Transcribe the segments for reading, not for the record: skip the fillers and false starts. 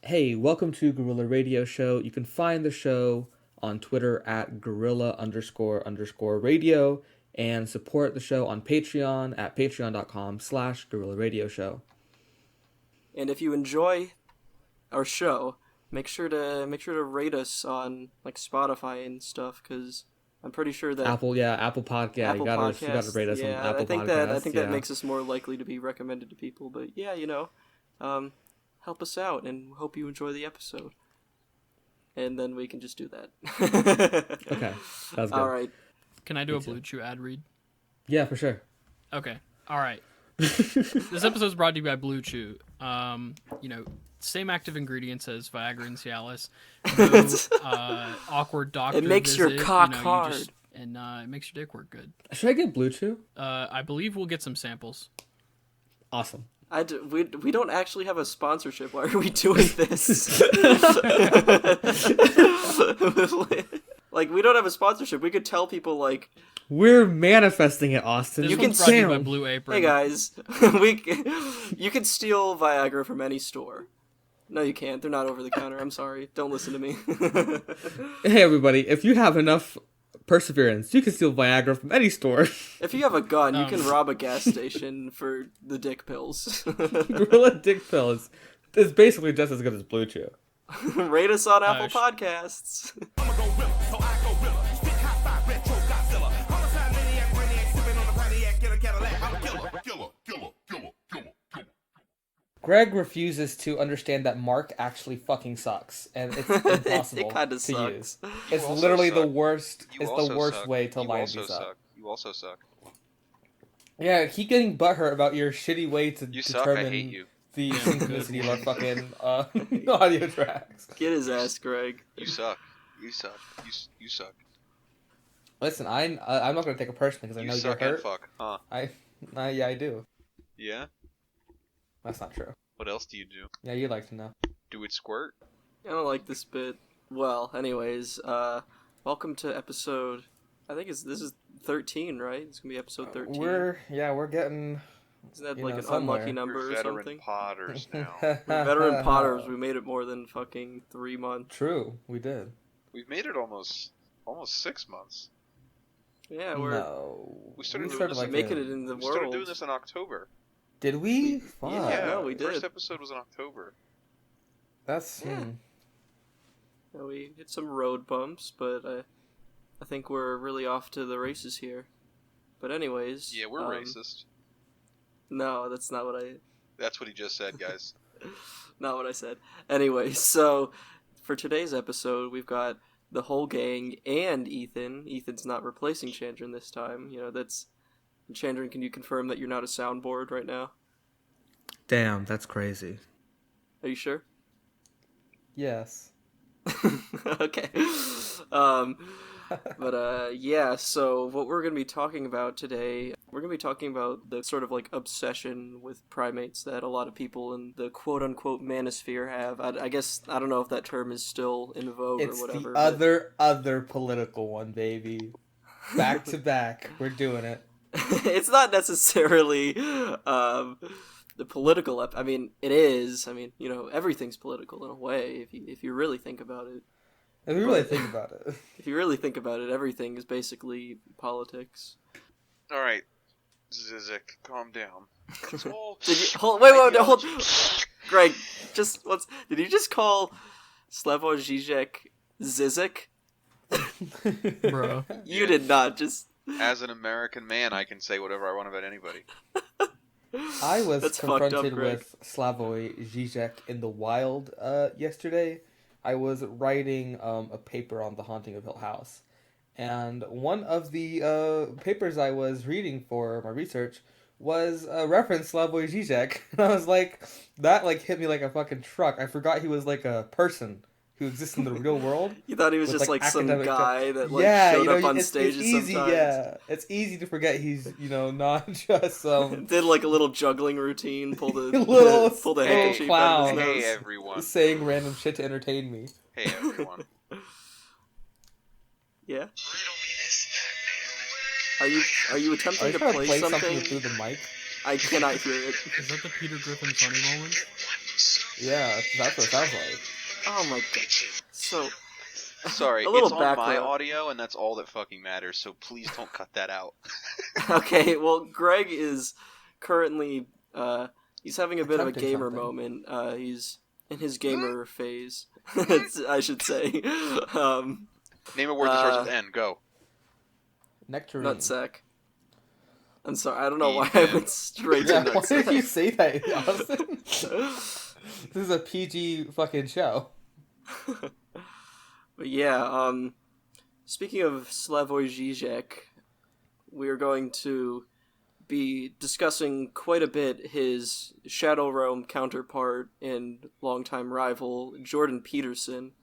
Hey, welcome to Gorilla Radio Show. You can find the show on Twitter at gorilla__radio and support the show on Patreon at patreon.com/gorilla radio show. And if you enjoy our show, make sure to rate us on like Spotify and stuff, because I'm pretty sure that Apple Podcast. Yeah, Apple you gotta Podcasts, rate us on Apple Podcasts. I think that makes us more likely to be recommended to people. But yeah, help us out, and hope you enjoy the episode. And then we can just do that. Okay, that's good. All right. Can I do a Blue Chew ad read? Yeah, for sure. Okay. All right. This episode is brought to you by Blue Chew. Same active ingredients as Viagra and Cialis. No awkward doctor It makes visit, your cock hard. And it makes your dick work good. Should I get Blue Chew? I believe we'll get some samples. Awesome. We don't actually have a sponsorship. Why are we doing this? Like, we don't have a sponsorship. We could tell people, like... We're manifesting it, Austin. This You one's can brought to you Sam. by Blue Apron. Hey guys, you can steal Viagra from any store. No, you can't. They're not over the counter. I'm sorry. Don't listen to me. Hey, everybody. If you have enough perseverance, you can steal Viagra from any store. If you have a gun, you can rob a gas station for the dick pills. Gorilla Dick Pill is basically just as good as Blue Chew. Rate us on Apple Podcasts. Greg refuses to understand that Mark actually fucking sucks, and it's impossible It kinda to sucks. use. You It's also literally the suck. worst. You It's also the worst suck. way to You line also these up. suck. You also suck. Yeah, keep getting butthurt about your shitty way to You suck. I determine hate you. the synchronicity of our fucking audio tracks. Get his ass, Greg. You suck. You suck. You suck. Listen, I'm not gonna take it personally because I You know you're suck and hurt. fuck. Huh? Yeah, I do. Yeah. That's not true. What else do you do? Yeah, you'd like to know. Do it squirt? I don't like this bit. Well, anyways, welcome to episode... I think this is 13, right? It's gonna be episode 13. We're getting. Isn't that you like know, an somewhere. unlucky number We're or veteran something? potters now. We're veteran Potters. We made it more than fucking 3 months. True, we did. We've made it almost 6 months. Yeah, we're We started doing started this. like making it in the We world. started doing this in October. Did we? Fuck. Yeah, no, we the first did. episode was in October. That's Yeah. Yeah, we hit some road bumps, but I think we're really off to the races here. But anyways... Yeah, we're racist. No, that's not what I... That's what he just said, guys. Not what I said. Anyway, so for today's episode, we've got the whole gang and Ethan. Ethan's not replacing Chandran this time. You know, that's... Chandran, can you confirm that you're not a soundboard right now? Damn, that's crazy. Are you sure? Yes. Okay. Yeah, so what we're going to be talking about today, we're going to be talking about the sort of like obsession with primates that a lot of people in the quote-unquote manosphere have. I guess, I don't know if that term is still in vogue It's or whatever. the other political one, baby. Back to back, we're doing it. It's not necessarily the political... I mean, it is. I mean, you know, everything's political in a way, if you really think about it. If you really think about it. If you really think about it, everything is basically politics. All right, Zizek, calm down. It's all Did you hold, Greg? Did you just call Slavoj Žižek Zizek? Bro. You did not. Just As an American man, I can say whatever I want about anybody. I was That's fucked up, confronted Greg. with Slavoj Žižek in the wild yesterday. I was writing a paper on the haunting of Hill House, and one of the papers I was reading for my research was a reference Slavoj Žižek. And I was like, that like hit me like a fucking truck. I forgot he was like a person who exists in the real world. You thought he was with, just like some academic guy that like yeah, showed you know, up on it's stages easy, sometimes. yeah. It's easy to forget he's, you know, not just Did like a little juggling routine, pulled a Little pulled a little handkerchief clown. out of his nose. Hey, everyone. saying random shit to entertain me. Hey, everyone. Yeah. Are you attempting Are you to trying to play play something? something through the mic? I cannot hear it. Is that the Peter Griffin funny moment? Yeah, that's what it sounds like. Oh my god. So, Sorry, a little it's on my background. audio, and that's all that fucking matters, so please don't cut that out. Okay, well, Greg is currently, he's having a bit of a Attempting gamer something. moment. He's in his gamer phase, I should say. Name a word that starts with N, go. Nectarine. Nutsack. I'm sorry, I don't know why I Ethan. went straight to Yeah, why did you nutsack. say that, Austin? This is a PG fucking show. But yeah, speaking of Slavoj Žižek, we are going to be discussing quite a bit his Shadow Realm counterpart and longtime rival Jordan Peterson,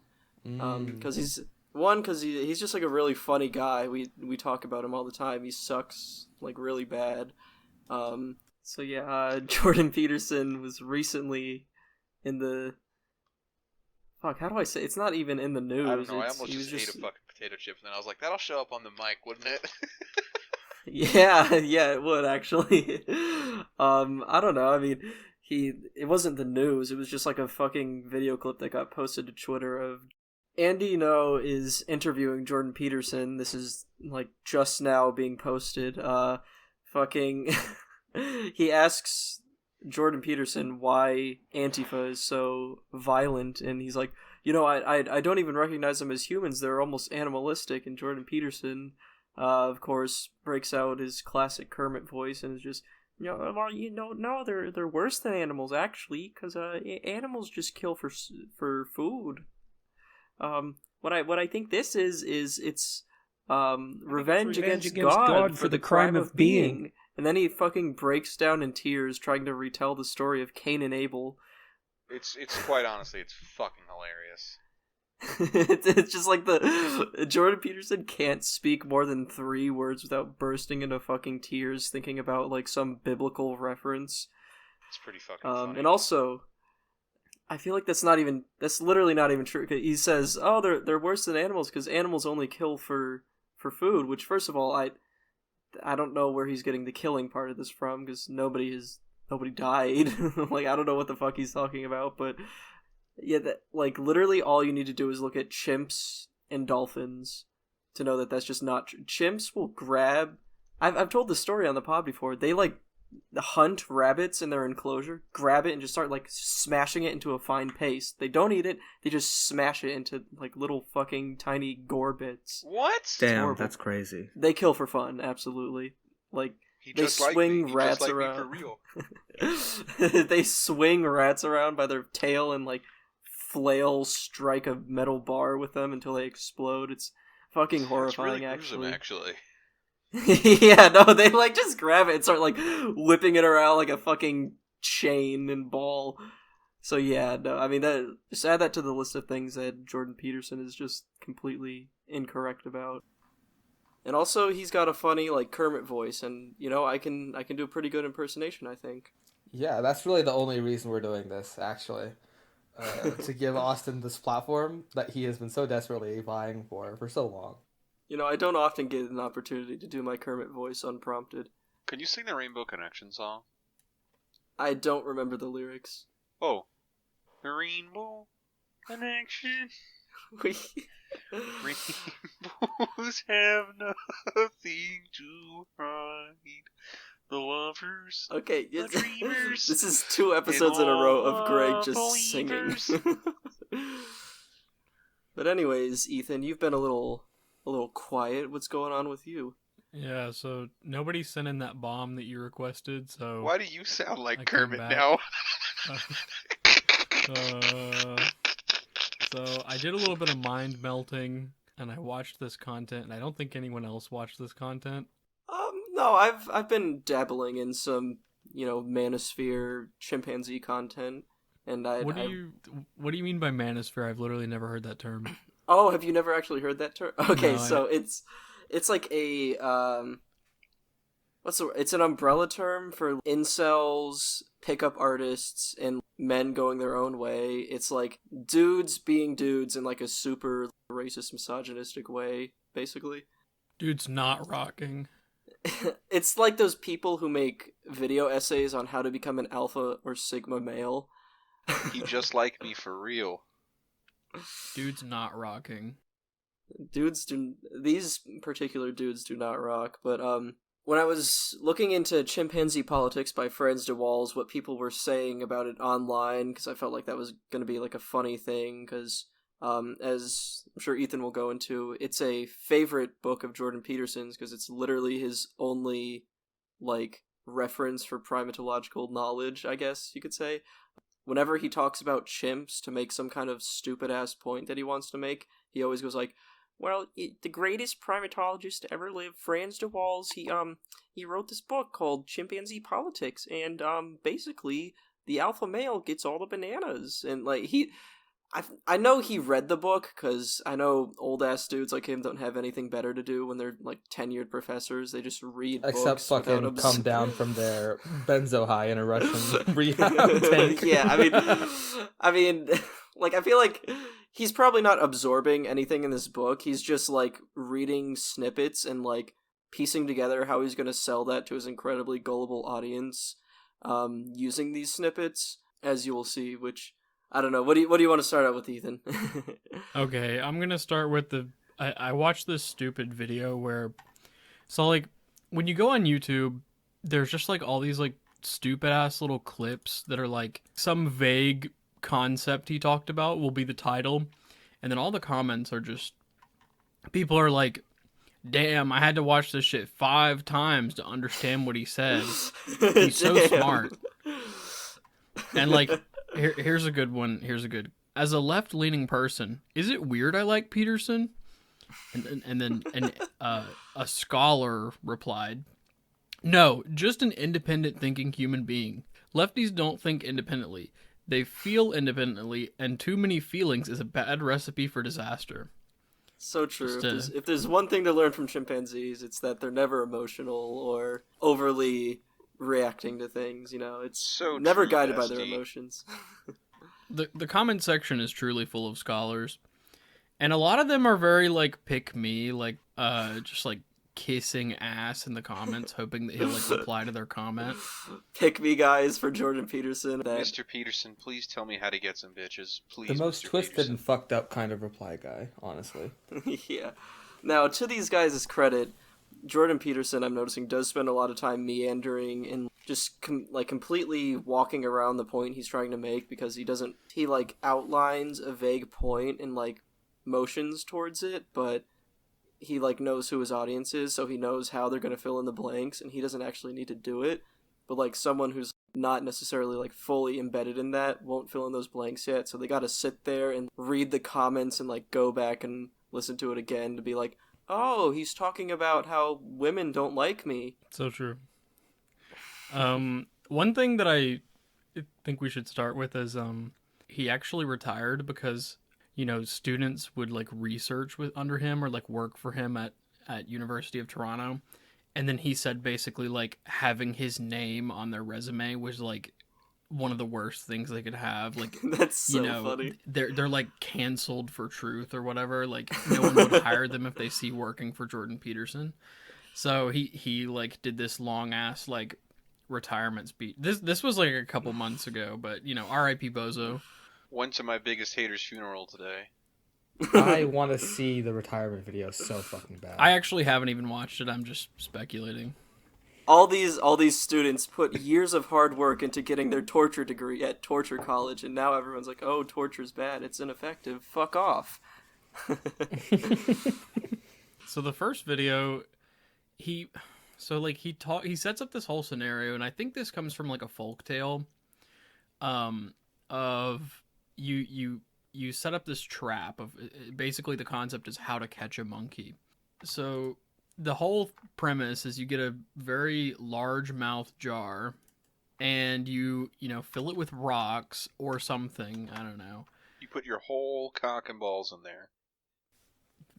because he's just like a really funny guy. We talk about him all the time. He sucks like really bad. So yeah, Jordan Peterson was recently in the fuck. How do I say? It's not even in the news. I don't know, I It's, almost he was just ate a fucking potato chip, and then I was like, that'll show up on the mic, wouldn't it? Yeah, yeah, it would actually. I don't know. I mean, it wasn't the news. It was just like a fucking video clip that got posted to Twitter of Andy No is interviewing Jordan Peterson. This is like just now being posted. Fucking he asks Jordan Peterson why Antifa is so violent, and he's like, I don't even recognize them as humans. They're almost animalistic. And Jordan Peterson, of course, breaks out his classic Kermit voice and is just, no, they're worse than animals actually, because animals just kill for food. What I think this is it's revenge against God for the crime of being. And then he fucking breaks down in tears trying to retell the story of Cain and Abel. It's quite honestly, it's fucking hilarious. It's just like the Jordan Peterson can't speak more than 3 words without bursting into fucking tears thinking about like some biblical reference. It's pretty fucking funny. And also, I feel like that's literally not even true. He says, "Oh, they're worse than animals because animals only kill for food." Which, first of all, I don't know where he's getting the killing part of this from because nobody died. Like, I don't know what the fuck he's talking about, but yeah, that like literally all you need to do is look at chimps and dolphins to know that that's just not true. Chimps will grab. I've told this story on the pod before. They like hunt rabbits in their enclosure, grab it, and just start like smashing it into a fine paste. They don't eat it; they just smash it into like little fucking tiny gore bits. What? Damn, that's crazy. They kill for fun, absolutely. Like they swing rats around. Me for real. They swing rats around by their tail and like flail strike a metal bar with them until they explode. It's fucking horrifying, it's really actually. Gruesome, Yeah, no, they like just grab it and start like whipping it around like a fucking chain and ball. So yeah, no, I mean that. Just add that to the list of things that Jordan Peterson is just completely incorrect about. And also, he's got a funny like Kermit voice, and I can do a pretty good impersonation, I think. Yeah, that's really the only reason we're doing this, actually. To give Austin this platform that he has been so desperately vying for so long. I don't often get an opportunity to do my Kermit voice unprompted. Can you sing the Rainbow Connection song? I don't remember the lyrics. Oh. The Rainbow Connection. Rainbows have nothing to hide. The lovers, okay, the dreamers. This is 2 episodes in a row of Greg just singing. But anyways, Ethan, you've been a little quiet. What's going on with you? Yeah, so nobody sent in that bomb that you requested, so... Why do you sound like I Kermit came back. now? So I did a little bit of mind melting, and I watched this content, and I don't think anyone else watched this content. No, I've been dabbling in some, manosphere chimpanzee content, and What do you mean by manosphere? I've literally never heard that term. Oh, have you never actually heard that term? Okay, No, so it's like a it's an umbrella term for incels, pickup artists, and men going their own way. It's like dudes being dudes in like a super racist, misogynistic way, basically. Dude's not rocking. It's like those people who make video essays on how to become an alpha or sigma male. He just like me for real. Dude's not rocking. These particular dudes do not rock, but when I was looking into chimpanzee politics by Franz de Waals, what people were saying about it online, because I felt like that was going to be like a funny thing, because as I'm sure Ethan will go into, it's a favorite book of Jordan Peterson's, because it's literally his only like reference for primatological knowledge, I guess you could say. Whenever he talks about chimps to make some kind of stupid ass point that he wants to make, he always goes like, well, the greatest primatologist to ever live, Franz de Waals, he wrote this book called Chimpanzee Politics, and basically the alpha male gets all the bananas, and like I know he read the book, because I know old ass dudes like him don't have anything better to do when they're like tenured professors. They just read Except books without fucking come down from their benzo high in a Russian rehab tank. Yeah, I mean, like I feel like he's probably not absorbing anything in this book. He's just like reading snippets and like piecing together how he's going to sell that to his incredibly gullible audience, using these snippets, as you will see. Which I don't know. What do you want to start out with, Ethan? Okay, I'm gonna start with I watched this stupid video where, so like, when you go on YouTube, there's just like all these like stupid ass little clips that are like some vague concept he talked about will be the title, and then all the comments are just people are like, damn, I had to watch this shit 5 times to understand what he said. He's so smart. And like, here's a good one. Here's a good. As a left-leaning person, is it weird I like Peterson? And then a scholar replied, "No, just an independent thinking human being. Lefties don't think independently. They feel independently, and too many feelings is a bad recipe for disaster." So true. Just If there's one thing to learn from chimpanzees, it's that they're never emotional or overly reacting to things. You know, it's So never true, guided by their bestie. emotions. the comment section is truly full of scholars, and a lot of them are very like pick me, like just like kissing ass in the comments, hoping that he'll like reply to their comment. Pick me guys for Jordan Peterson. Mr. Peterson, please tell me how to get some bitches. Please, The most Mr. twisted Peterson. and fucked up kind of reply guy, honestly. Yeah. Now, to these guys' credit, Jordan Peterson, I'm noticing, does spend a lot of time meandering and just completely walking around the point he's trying to make, because he like outlines a vague point and like motions towards it, but he like knows who his audience is, so he knows how they're going to fill in the blanks, and he doesn't actually need to do it. But like someone who's not necessarily like fully embedded in that won't fill in those blanks yet, so they got to sit there and read the comments and like go back and listen to it again to be like, oh, he's talking about how women don't like me. So true. One thing that I think we should start with is he actually retired because students would like research with under him or like work for him at University of Toronto, and then he said basically like having his name on their resume was like one of the worst things they could have. Like, That's so funny. They're like canceled for truth or whatever. Like no one would hire them if they see working for Jordan Peterson. So he like did this long ass like retirement speech. This was like a couple months ago, but R.I.P. Bozo. Went to my biggest hater's funeral today. I want to see the retirement video so fucking bad. I actually haven't even watched it. I'm just speculating. All these students put years of hard work into getting their torture degree at torture college, and now everyone's like, oh, torture's bad, it's ineffective, fuck off. So the first video, he sets up this whole scenario, and I think this comes from like a folktale, of you set up this trap of basically the concept is how to catch a monkey. So the whole premise is you get a very large mouth jar, and you fill it with rocks or something. I don't know. You put your whole cock and balls in there.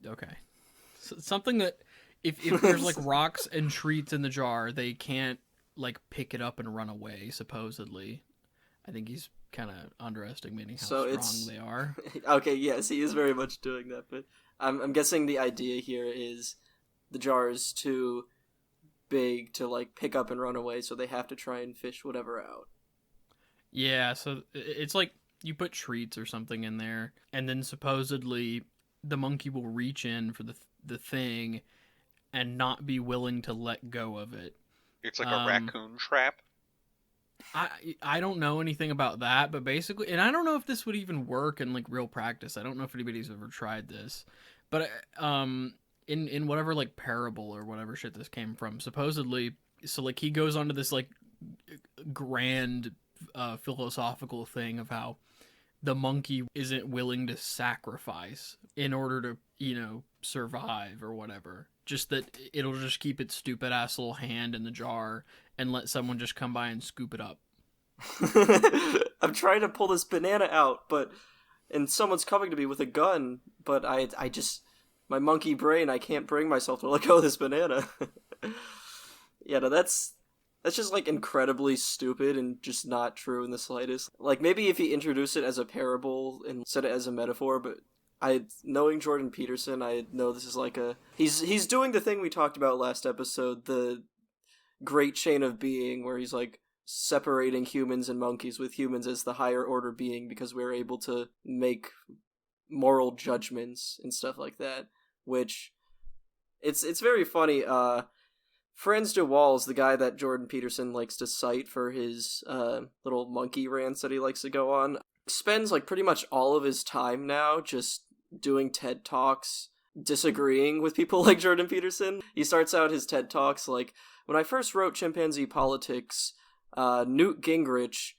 Okay, so something that if there's like rocks and treats in the jar, they can't like pick it up and run away. Supposedly, I think he's kind of underestimating how strong they are. Okay, yes, he is very much doing that, but I'm guessing the idea here is the jar is too big to like pick up and run away, so they have to try and fish whatever out. Yeah, so it's like you put treats or something in there, and then supposedly the monkey will reach in for the thing and not be willing to let go of it. It's like a Um, raccoon trap. I don't know anything about that, but basically, and I don't know if this would even work in like real practice. I don't know if anybody's ever tried this, but in whatever like parable or whatever shit this came from, supposedly, so like he goes onto this like grand philosophical thing of how the monkey isn't willing to sacrifice in order to, survive or whatever. Just that it'll just keep its stupid ass little hand in the jar and let someone just come by and scoop it up. I'm trying to pull this banana out, and someone's coming to me with a gun, but I just, my monkey brain, I can't bring myself to let go of this banana. Yeah, no, that's just like incredibly stupid and just not true in the slightest. Like maybe if he introduced it as a parable and said it as a metaphor, but knowing Jordan Peterson, I know this is like he's doing the thing we talked about last episode, the great chain of being, where he's like separating humans and monkeys, with humans as the higher order being because we're able to make moral judgments and stuff like that, which it's very funny. Franz de Waals, the guy that Jordan Peterson likes to cite for his little monkey rants that he likes to go on, spends like pretty much all of his time now just doing TED Talks, disagreeing with people like Jordan Peterson. He starts out his TED Talks like, when I first wrote Chimpanzee Politics, Newt Gingrich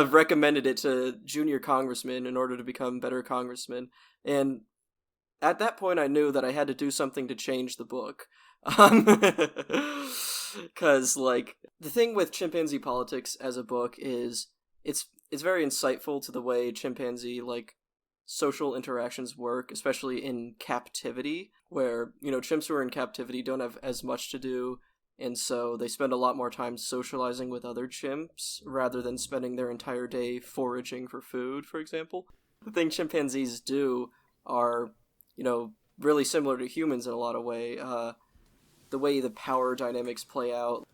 recommended it to junior congressmen in order to become better congressmen. And at that point, I knew that I had to do something to change the book. Because, like, the thing with Chimpanzee Politics as a book is it's very insightful to the way chimpanzee, like, social interactions work, especially in captivity, where, chimps who are in captivity don't have as much to do, and so they spend a lot more time socializing with other chimps rather than spending their entire day foraging for food, for example. The thing chimpanzees do are, really similar to humans in a lot of way. The way the power dynamics play out.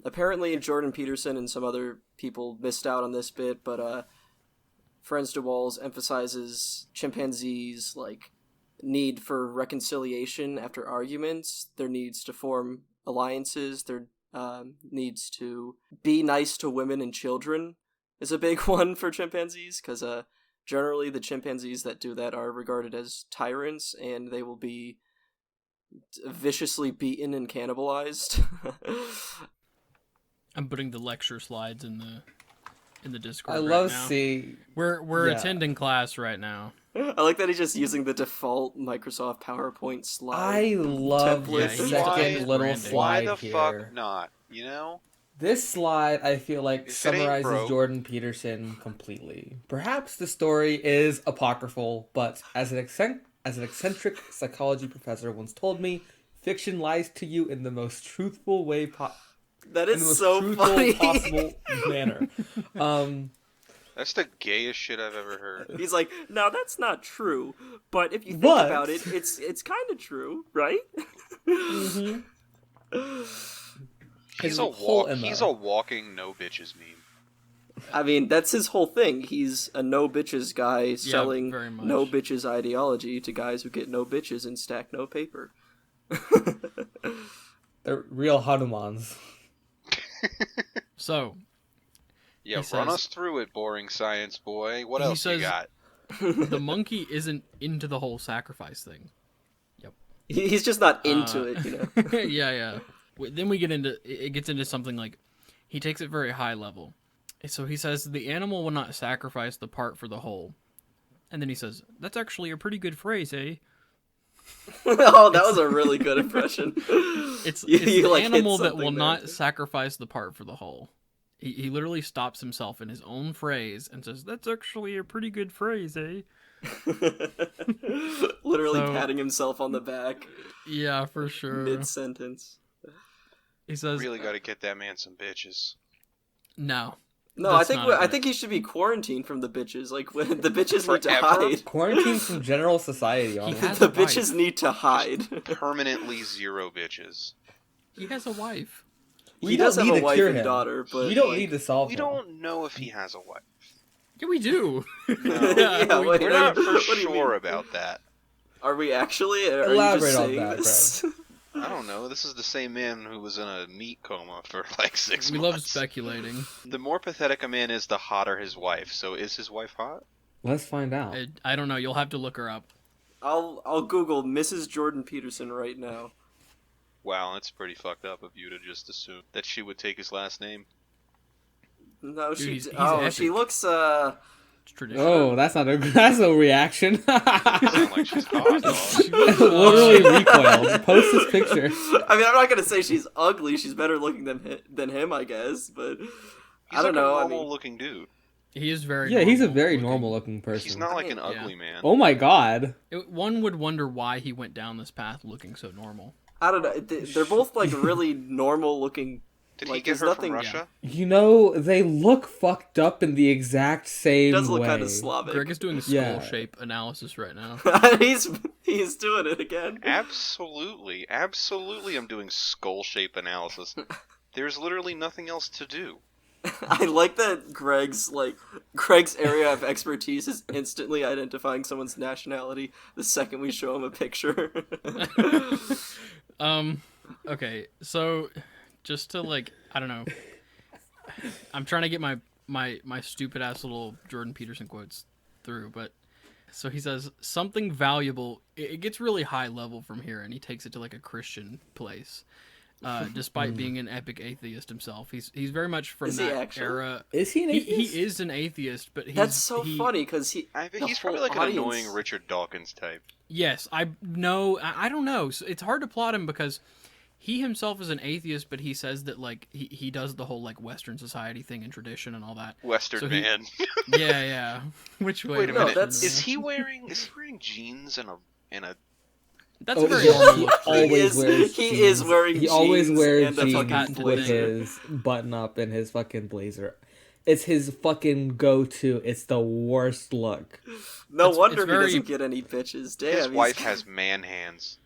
Apparently, Jordan Peterson and some other people missed out on this bit, but Franz de Waals emphasizes chimpanzees' like need for reconciliation after arguments, their needs to form alliances, their needs to be nice to women and children is a big one for chimpanzees, because generally the chimpanzees that do that are regarded as tyrants, and they will be viciously beaten and cannibalized. I'm putting the lecture slides in the Discord. I right love now. seeing. We're Yeah. attending class right now. I like that he's just using the default Microsoft PowerPoint slide. I love template. this Yeah, second why- little branding. Why slide the here. fuck not? This slide, I feel like, If it ain't summarizes broke. Jordan Peterson completely. Perhaps the story is apocryphal, but as an eccentric psychology professor once told me, fiction lies to you in the most truthful way That in the is most so truthful funny. possible manner. That's the gayest shit I've ever heard. He's like, no, that's not true. But if you think But- about it, it's kind of true, right? Mm-hmm. He's His a whole MO. He's a walking no bitches meme. I mean, that's his whole thing. He's a no bitches guy selling very much. no bitches ideology to guys who get no bitches and stack no paper. They're real Hanumans. So Yeah, He run says- us through it, boring science boy. What He else you says- got? the monkey isn't into the whole sacrifice thing. He's just not into it, Yeah. Then we get into it gets into something like he takes it very high level. So he says the animal will not sacrifice the part for the whole. And then he says, "That's actually a pretty good phrase, eh?" Oh, that was a really good impression. It's You, the like, hit animal that something will there. not sacrifice the part for the whole. He literally stops himself in his own phrase and says, "That's actually a pretty good phrase, eh?" Literally So- patting himself on the back Yeah, for sure. mid-sentence. He says, Really got to get that man some bitches. "No." No, That's I not a think good- he should be quarantined from the bitches. Like, when the bitches need to Forever? hide. Quarantine from general society, He honestly. has The a wife. bitches need to hide. Permanently zero bitches. He has a wife. He does have need a to wife cure and him. daughter, but We don't like, need to solve we him. don't know if he has a wife. Yeah, we do. No. Yeah, wait, We're not for what do you sure mean? about that. Are we actually? Are you Elaborate just on saying that, this? I don't know. This is the same man who was in a meat coma for like 6 We months. love speculating. The more pathetic a man is, the hotter his wife. So is his wife hot? Let's find out. I don't know. You'll have to look her up. I'll Google Mrs. Jordan Peterson right now. Wow, that's pretty fucked up of you to just assume that she would take his last name. No, Dude, he's she epic. looks It's traditional. Oh, that's no reaction. Doesn't sound like she's hot, dog. Literally recoiled. Post this picture. I mean, I'm not gonna say she's ugly. She's better looking than him, I guess. But He's I don't like know. a I normal mean, looking dude. He is very Yeah, he's a normal very looking. normal looking person. He's not like mean, an ugly man. Oh my god. One would wonder why he went down this path looking so normal. I don't know. They're both like really normal looking. Did like, he get there's her nothing- from Russia? You know, they look fucked up in the exact same He does look way. kind of Slavic. Greg is doing a skull Yeah. shape analysis right now. he's doing it again. Absolutely. Absolutely I'm doing skull shape analysis. There's literally nothing else to do. I like that Greg's area of expertise is instantly identifying someone's nationality the second we show him a picture. Okay, so just to I don't know. I'm trying to get my stupid ass little Jordan Peterson quotes through, but so he says something valuable. It gets really high level from here, and he takes it to like a Christian place. Despite being an epic atheist himself, he's very much from Is he that actually? era. Is he an atheist? He is an atheist, but That's so funny because He's the probably whole like audience- an annoying Richard Dawkins type. Yes, I know. I don't know. So it's hard to plot him because he himself is an atheist, but he says that he does the whole Western society thing and tradition and all that. Western So he- man. Yeah. Which way? Wait a to minute. Western, Is man? he wearing jeans and a That's Oh, a very yeah, normal he look. always wears he jeans. is wearing He always jeans wears and a jeans fucking with blazer. his button up and his fucking blazer. It's his fucking go-to. It's the worst look. No It's wonder he very- doesn't get any bitches. Damn, his he's- wife has man hands.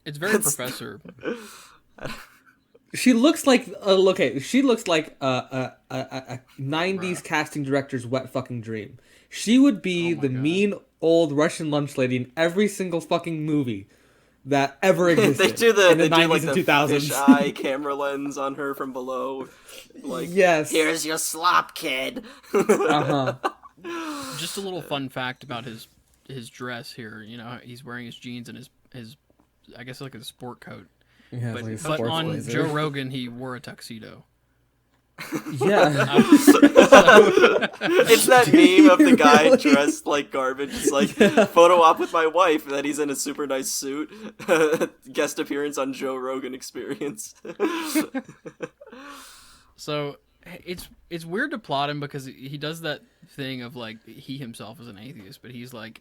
It's very That's- professor. She looks like she looks like a 90s casting director's wet fucking dream. She would be Oh my the God. mean old Russian lunch lady in every single fucking movie that ever existed. they do in the 90s like and the 2000s. fisheye camera lens on her from below. Like, Yes. here's your slop, kid. Uh-huh. Just a little fun fact about his dress here. You know, he's wearing his jeans and his I guess like a sport coat. Yeah, But, like a but sports on blazer. Joe Rogan, he wore a tuxedo. Yeah. It's that meme of the guy Really? dressed like garbage. It's like photo op with my wife that he's in a super nice suit. Guest appearance on Joe Rogan Experience. So it's weird to plot him because he does that thing of he himself is an atheist, but he's like,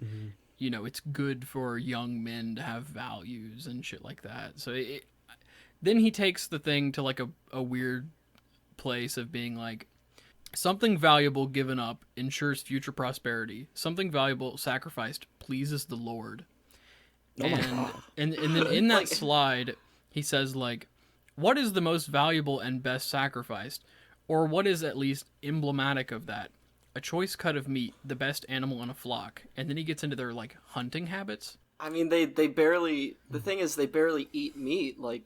you know, it's good for young men to have values and shit like that. So then he takes the thing to a weird place of being like, something valuable given up ensures future prosperity. Something valuable sacrificed pleases the Lord. Oh my and, God. and then in that slide, he says what is the most valuable and best sacrificed? Or what is at least emblematic of that? A choice cut of meat, the best animal in a flock. And then he gets into their hunting habits. I mean, they barely. The thing is, they barely eat meat. Like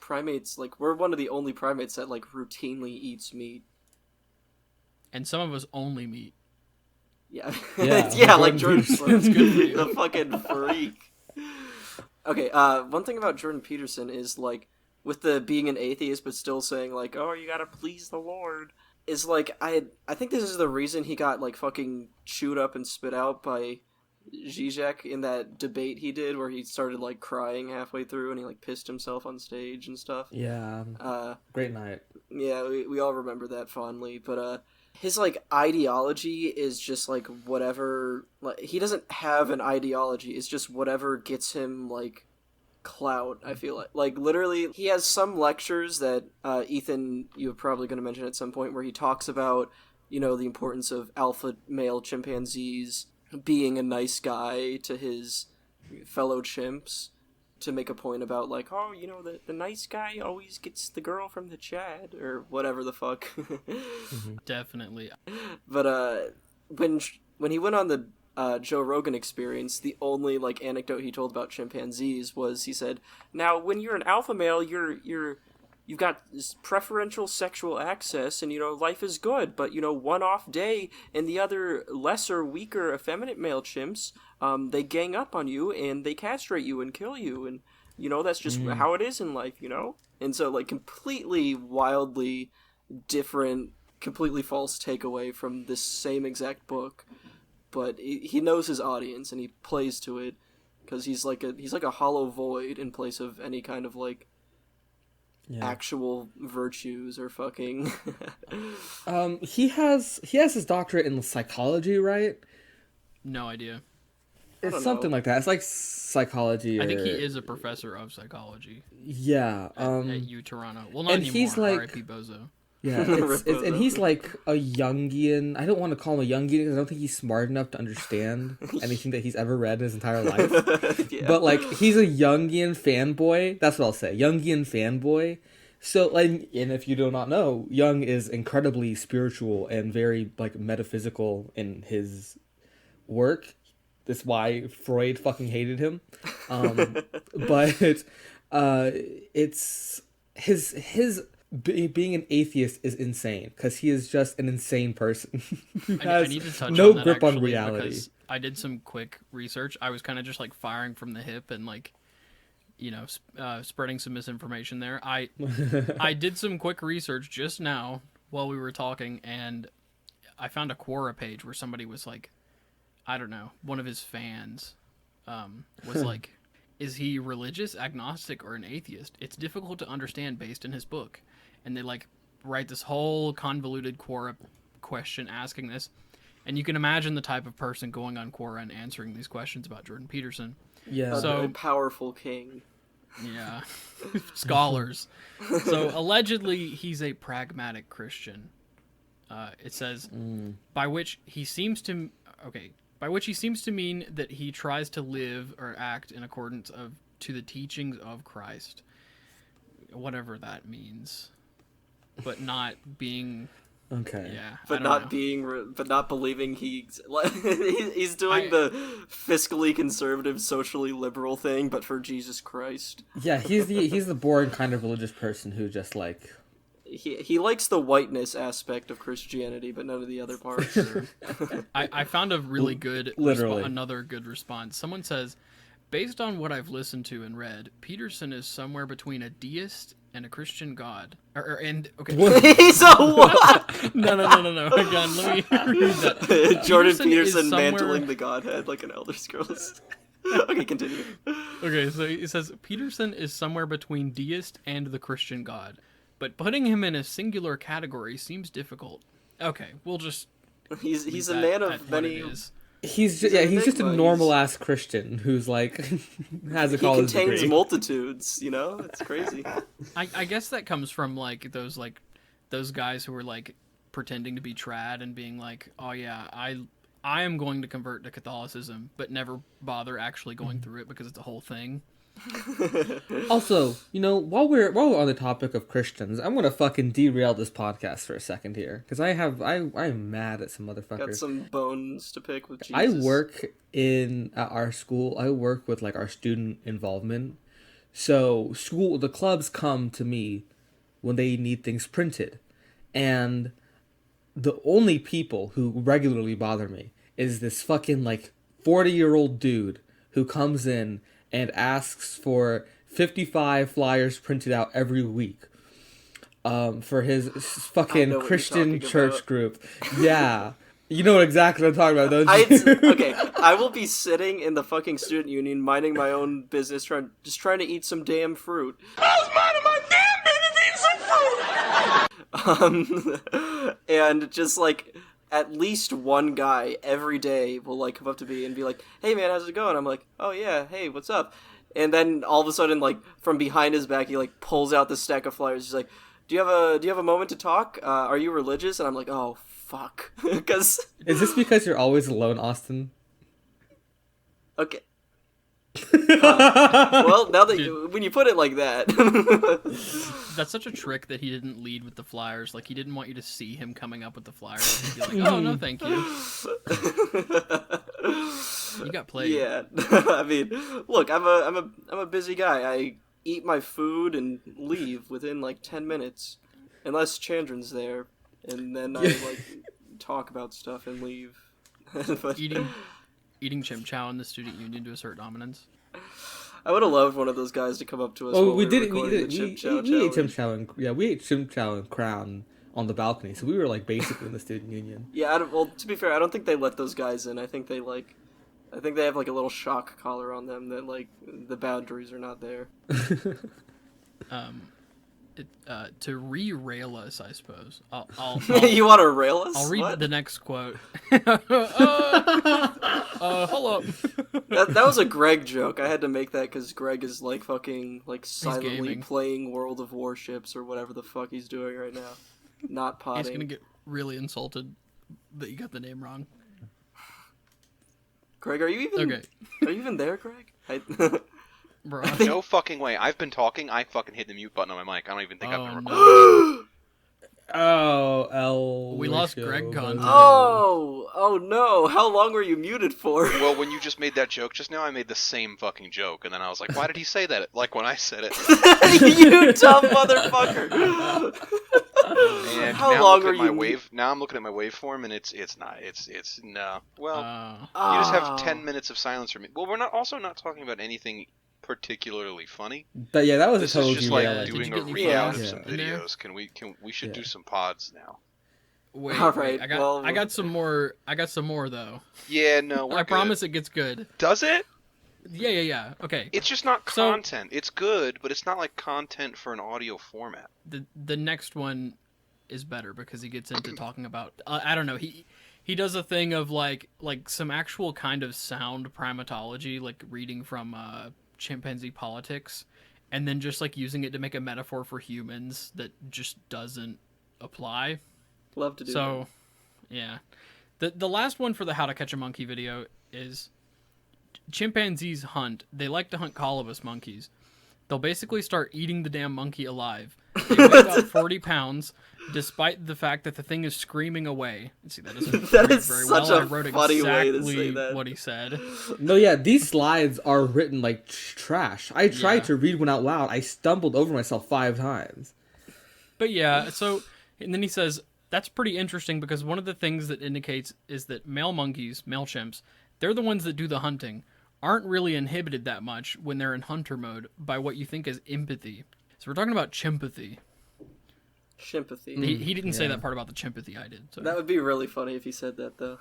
primates, we're one of the only primates that routinely eats meat. And some of us only meat. Yeah, Yeah, yeah, like Jordan Jordan Peterson. That's good for you. the fucking freak. Okay, one thing about Jordan Peterson is with the being an atheist but still saying oh, you gotta please the Lord, is I think this is the reason he got fucking chewed up and spit out by Zizek in that debate he did where he started crying halfway through and he pissed himself on stage and stuff. Yeah. Great night. Yeah, we all remember that fondly, but his ideology is just whatever. He doesn't have an ideology. It's just whatever gets him clout. I feel literally he has some lectures that Ethan, you're probably going to mention at some point, where he talks about the importance of alpha male chimpanzees being a nice guy to his fellow chimps to make a point about like, oh, you know, the nice guy always gets the girl from the Chad or whatever the fuck. Definitely. But when he went on the Joe Rogan Experience, the only like anecdote he told about chimpanzees was he said, "Now, when you're an alpha male, you've got this preferential sexual access, and you know life is good. But you know, one off day, and the other lesser, weaker, effeminate male chimps, they gang up on you and they castrate you and kill you, and you know that's just how it is in life, you know." And so, like, completely wildly different, completely false takeaway from this same exact book. But he knows his audience and he plays to it because he's like a hollow void in place of any kind of like actual virtues or fucking. He has his doctorate in psychology, right? No idea. It's something like that. It's like psychology. I think he is a professor of psychology. Yeah. At U Toronto. Well, not and anymore. he's like, R.I.P. Bozo. Yeah, and he's like a Jungian. I don't want to call him a Jungian because I don't think he's smart enough to understand anything that he's ever read in his entire life. Yeah. But like, he's a Jungian fanboy. That's what I'll say. Jungian fanboy. So, like, and if you do not know, Jung is incredibly spiritual and very like metaphysical in his work. That's why Freud fucking hated him. But it's his being an atheist is insane because he is just an insane person who has I need to touch no on that, grip on actually, reality. because I did some quick research. I was kind of just like firing from the hip and like, you know, spreading some misinformation there. I did some quick research just now while we were talking, and I found a Quora page where somebody was like, I don't know, one of his fans was like, is he religious, agnostic, or an atheist? It's difficult to understand based in his book. And they like write this whole convoluted Quora question asking this. And you can imagine the type of person going on Quora and answering these questions about Jordan Peterson. Yeah. So So- a powerful king. Yeah. Scholars. So allegedly he's a pragmatic Christian. It says, by which he seems to mean that he tries to live or act in accordance to the teachings of Christ, whatever that means, but not being. Okay. Yeah, But not believing he's doing the fiscally conservative, socially liberal thing, but for Jesus Christ. Yeah, he's the boring kind of religious person who just like. He likes the whiteness aspect of Christianity, but none of the other parts. I found a really good Literally. another good response. Someone says, based on what I've listened to and read, Peterson is somewhere between a deist and a Christian god. He's a what? No. Hang on, let me read that. Jordan is Peterson somewhere- mantling the godhead like an Elder Scrolls. Okay, continue. Okay, so it says Peterson is somewhere between deist and the Christian god, but putting him in a singular category seems difficult. Okay, we'll just He's leave a that man at of what many. it is. He's an just a enigma. normal ass Christian who's like has a He college contains degree. multitudes. You know, it's crazy. I guess that comes from like those guys who are like pretending to be trad and being like, oh yeah, I am going to convert to Catholicism, but never bother actually going through it because it's a whole thing. Also, you know, while we're on the topic of Christians, I'm gonna fucking derail this podcast for a second here because I'm mad at some motherfuckers. Got some bones to pick with Jesus. I work at our school. I work with like our student involvement. So the clubs come to me when they need things printed, and the only people who regularly bother me is this fucking like 40-year-old dude who comes in and asks for 55 flyers printed out every week for his I fucking know what you're Christian talking church about. group. Yeah. You know exactly what I'm talking about, don't you? Okay, I will be sitting in the fucking student union, minding my own business, trying to eat some damn fruit. I was minding my damn business, eating some fruit. And just like at least one guy every day will like come up to me and be like, "Hey man, how's it going?" I'm like, "Oh yeah, hey, what's up?" And then all of a sudden, like from behind his back, he like pulls out the stack of flyers. He's like, do you have a moment to talk? Are you religious?" And I'm like, "Oh fuck," because Is this because you're always alone, Austin? okay. Well, now that Dude. when you put it like that, That's such a trick that he didn't lead with the flyers. Like, he didn't want you to see him coming up with the flyers. He'd be like, oh, no, thank you. You got played. yeah. I mean, look, I'm a busy guy. I eat my food and leave within like 10 minutes, unless Chandran's there, and then I like talk about stuff and leave. But Eating Chimpchow in the student union to assert dominance. I would have loved one of those guys to come up to us. Oh, while we were did. recording the We Chip Chow ate challenge. Chimpcels and we ate Chimpcels and Crown on the balcony, so we were like basically in the student union. Yeah, well, to be fair, I don't think they let those guys in. I think they have like a little shock collar on them that like the boundaries are not there. To re-rail us, I suppose. I'll You want to rail us? I'll read What? the next quote. Hold up. That was a Greg joke. I had to make that because Greg is like fucking like silently gaming. playing World of Warships or whatever the fuck he's doing right now. Not potting. He's gonna get really insulted that you got the name wrong. Greg, are you even Okay, Are you even there, Greg? bro. No fucking way. I've been talking. I fucking hit the mute button on my mic. I don't even think I've been recording. No. Oh, El. We lost Rico, Greg content. Oh no! How long were you muted for? Well, when you just made that joke just now, I made the same fucking joke, and then I was like, why did he say that? Like when I said it. You dumb motherfucker! And How now long I'm looking are at my you? Now I'm looking at my waveform, and it's no. Well, Oh. you just have Oh. 10 minutes of silence from me. Well, we're not talking about anything particularly funny. But yeah, that was This a is total just Yeah, like did doing you a get any readout photos of some in there? videos. We should Yeah. do some pods now. Wait, All wait, right, well- I got some more. I got some more though. Yeah, no, we're I good. promise it gets good. Does it? Yeah. Okay. It's just not So- content. It's good, but it's not like content for an audio format. The next one is better because he gets into talking about I don't know, he does a thing of like some actual kind of sound primatology, like reading from chimpanzee politics, and then just like using it to make a metaphor for humans that just doesn't apply. Love to do So yeah, the last one for the How to Catch a Monkey video is chimpanzees hunt. They like to hunt colobus monkeys. They'll basically start eating the damn monkey alive. They weigh about 40 pounds, despite the fact that the thing is screaming away. See, that doesn't That read is very such well. a I wrote funny way exactly to say that. what he said. No, yeah, these slides are written like trash. I tried Yeah. to read one out loud. I stumbled over myself 5 times. But yeah, so, and then he says, that's pretty interesting because one of the things that indicates is that male monkeys, male chimps, they're the ones that do the hunting, aren't really inhibited that much when they're in hunter mode by what you think is empathy. So we're talking about chimpathy. Sympathy. He didn't say yeah. that part about the chimpathy, I did. So. That would be really funny if he said that, though.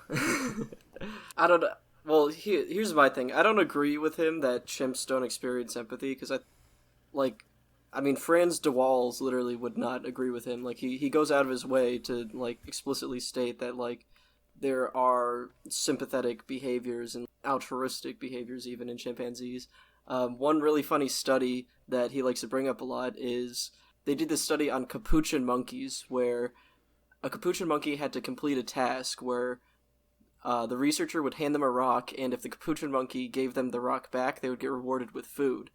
I don't know. Well, here's my thing. I don't agree with him that chimps don't experience empathy, because I mean, Franz de Waals literally would not agree with him. Like, he goes out of his way to, like, explicitly state that, like, there are sympathetic behaviors and altruistic behaviors even in chimpanzees. One really funny study that he likes to bring up a lot is they did this study on capuchin monkeys where a capuchin monkey had to complete a task where the researcher would hand them a rock, and if the capuchin monkey gave them the rock back, they would get rewarded with food.